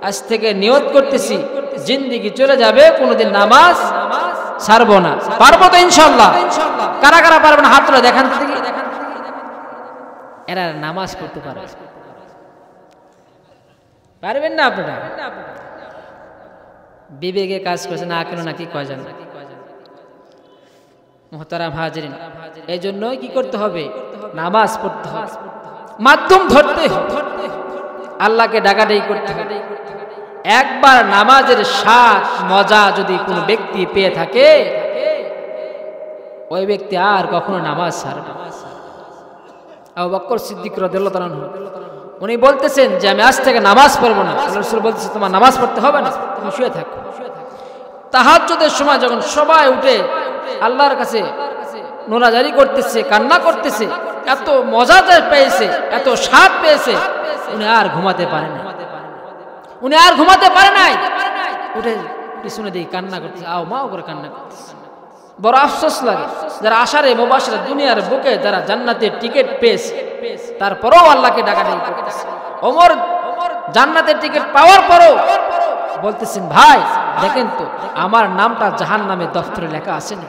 A: আজ থেকে নিয়ত করতেছি, জিন্দেগি চলে যাবে, কোনোদিন নামাজ ছাড়বো না। পারবো তো ইনশাআল্লাহ? কারা কারা পারবেন না? হাত তুলে দেখান তো দেখি। এরা নামাজ পড়তে পারে, পারবেন না আপনারা? বিবেকে কাজ করছে না, কেন নাকি কয় জান। মুহতারাম হাজিরিন, এই জন্যই কি করতে হবে? নামাজ পড়তে হবে, মাধ্যম ধরতে হবে, আল্লাহকে ডাকাডাকি করতে হবে। একবার নামাজের স্বাদ মজা যদি কোনো ব্যক্তি পেয়ে থাকে, ওই ব্যক্তি আর কখনো নামাজ ছাড়বে না। আবু বকর সিদ্দিক রাদিয়াল্লাহু তাআলা উনি বলতেছেন যে আমি আজ থেকে নামাজ পড়বো না। আল্লাহর রাসূল বলতেছে, তোমার নামাজ পড়তে হবে না, তুমি শুয়ে থাকো। তাহাজ্জুদের সময় যখন সবাই উঠে আল্লাহর কাছে নোনাজারি করতেছে, কান্না করতেছে, এত মজা পেয়েছে, এত স্বাদ পেয়েছে, উনি আর ঘুমাতে পারে না, উনি আর ঘুমাতে পারে নাই। উঠে পিছনে দিকে কান্না করতেছে, আও মাও করে কান্না করতেছে। বড় আফসোস লাগে, যারা আশারে মুবাশশিরা দুনিয়ার বুকে যারা জান্নাতের টিকিট পেয়েছে, তারপরেও আল্লাহকে ডাকাডাকি করতেছে। ওমর জান্নাতের টিকিট পাওয়ার পরও বলতেছেন, ভাই দেখেন তো আমার নামটা জাহান্নামের দফতরে লেখা আছে না।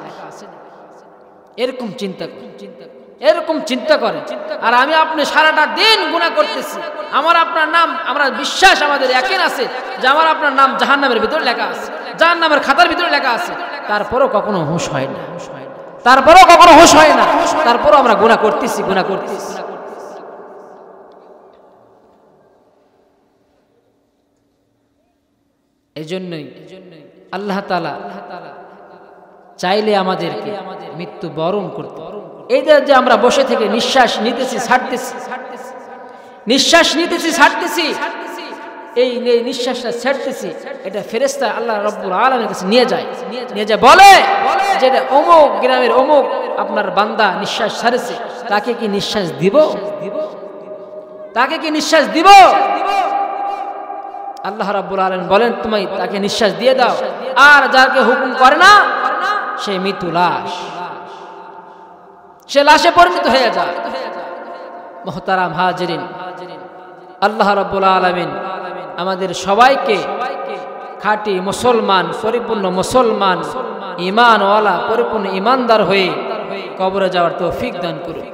A: এরকম চিন্তা, এরকম চিন্তা করে। আর আমি আপনি সারাটা দিন গুনাহ করতেছি, আমার আপনার নাম, আমরা বিশ্বাস, আমাদের ইয়াকিন আছে যে আমার আপনার নাম জাহান্নামের ভিতরে লেখা আছে, জাহান্নামের খাতার ভিতরে লেখা আছে। তারপরও কখনো হুঁশ হয় না, তারপরও কখনো হুঁশ হয় না, তারপরও আমরা গুনাহ করতেছি, গুনাহ করতেছি। এই জন্যই আল্লাহ তাআলা চাইলে আমাদেরকে মৃত্যু বরণ করতে, এই যে আমরা বসে থেকে নিঃশ্বাস নিতেছি ছাড়তেছি, নিঃশ্বাস নিতেছি ছাড়তেছি, এই নিঃশ্বাসটা ছাড়তেছি, এটা ফেরেশতা আল্লাহ রাব্বুল আলামিনের কাছে নিয়ে যায় বলে যে অমুক গ্রামের অমুক আপনার বান্দা নিঃশ্বাস ছাড়েছে, তাকে কি নিঃশ্বাস দিব? তাকে কি নিঃশ্বাস দিব? আল্লাহ রাব্বুল আলামিন বলেন তুমি তাকে নিঃশ্বাস দিয়ে দাও। আর যাকে হুকুম করে না সে মৃত্যু লাশ, সে লাশে পরিণত হয়ে যায়। মুহতারাম হাজিরিন, আল্লাহ রাব্বুল আলামিন আমাদের সবাইকে খাঁটি মুসলমান, পরিপূর্ণ মুসলমান, ঈমানওয়ালা, পরিপূর্ণ ঈমানদার হয়ে কবরে যাওয়ার তৌফিক দান করুন।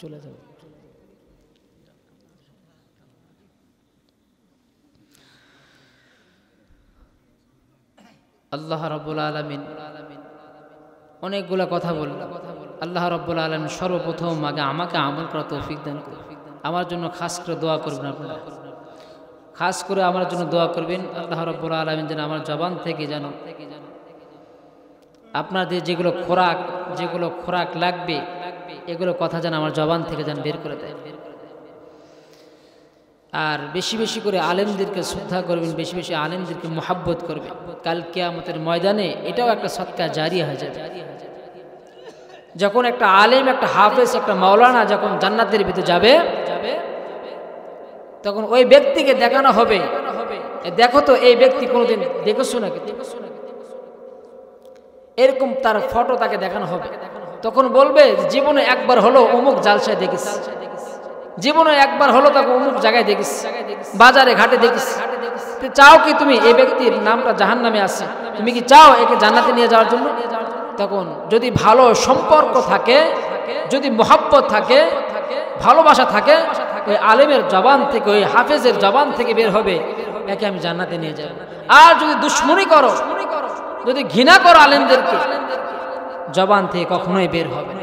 A: চলে যাও। আল্লাহ রাব্বুল আলামিন অনেকগুলা কথা বললাম। আল্লাহ রাব্বুল আলামিন সর্বপ্রথম আগে আমাকে আমল করার তৌফিক দান করুন। আমার জন্য খাস করে দোয়া করবেন আপনারা, খাস করে আমার জন্য দোয়া করবেন। আল্লাহ রাব্বুল আলামিন যেন আমার জবান থেকে যেন আপনাদের যেগুলো খোরাক লাগবে এগুলো কথা যেন আমার জবান থেকে যেন বের করে দেয়। আর বেশি বেশি করে আলেমদেরকে শ্রদ্ধা করবেন, বেশি বেশি আলেমদেরকে মুহাব্বত করবেন। কাল কিয়ামতের ময়দানে এটাও একটা সদকা জারিয়া হয়ে যাবে। যখন একটা আলেম, একটা হাফেজ, একটা মাওলানা যখন জান্নাতের ভিতরে যাবে, তখন ওই ব্যক্তিকে দেখানো হবে, দেখো তো এই ব্যক্তি কোনোদিন দেখেছো নাকি, এরকম তার ফটো তাকে দেখানো হবে। তখন বলবে জীবনে একবার হলো অমুক জালসায় দেখিস, জীবনে একবার হলো তাকে অমুক জায়গায় দেখিস, বাজারে ঘাটে দেখিস। চাও কি তুমি এই ব্যক্তির নামটা জাহান্নামে আছে, তুমি কি চাও একে জান্নাতে নিয়ে যাওয়ার জন্য? তখন যদি ভালো সম্পর্ক থাকে, যদি মহব্বত থাকে, ভালোবাসা থাকে, ওই আলেমের জবান থেকে, ওই হাফেজের জবান থেকে বের হবে একে আমি জান্নাতে নিয়ে যাব। আর যদি দুশ্মনী করো, যদি ঘৃণা করো আলেমদেরকে, জবান থেকে কখনোই বের হবে না।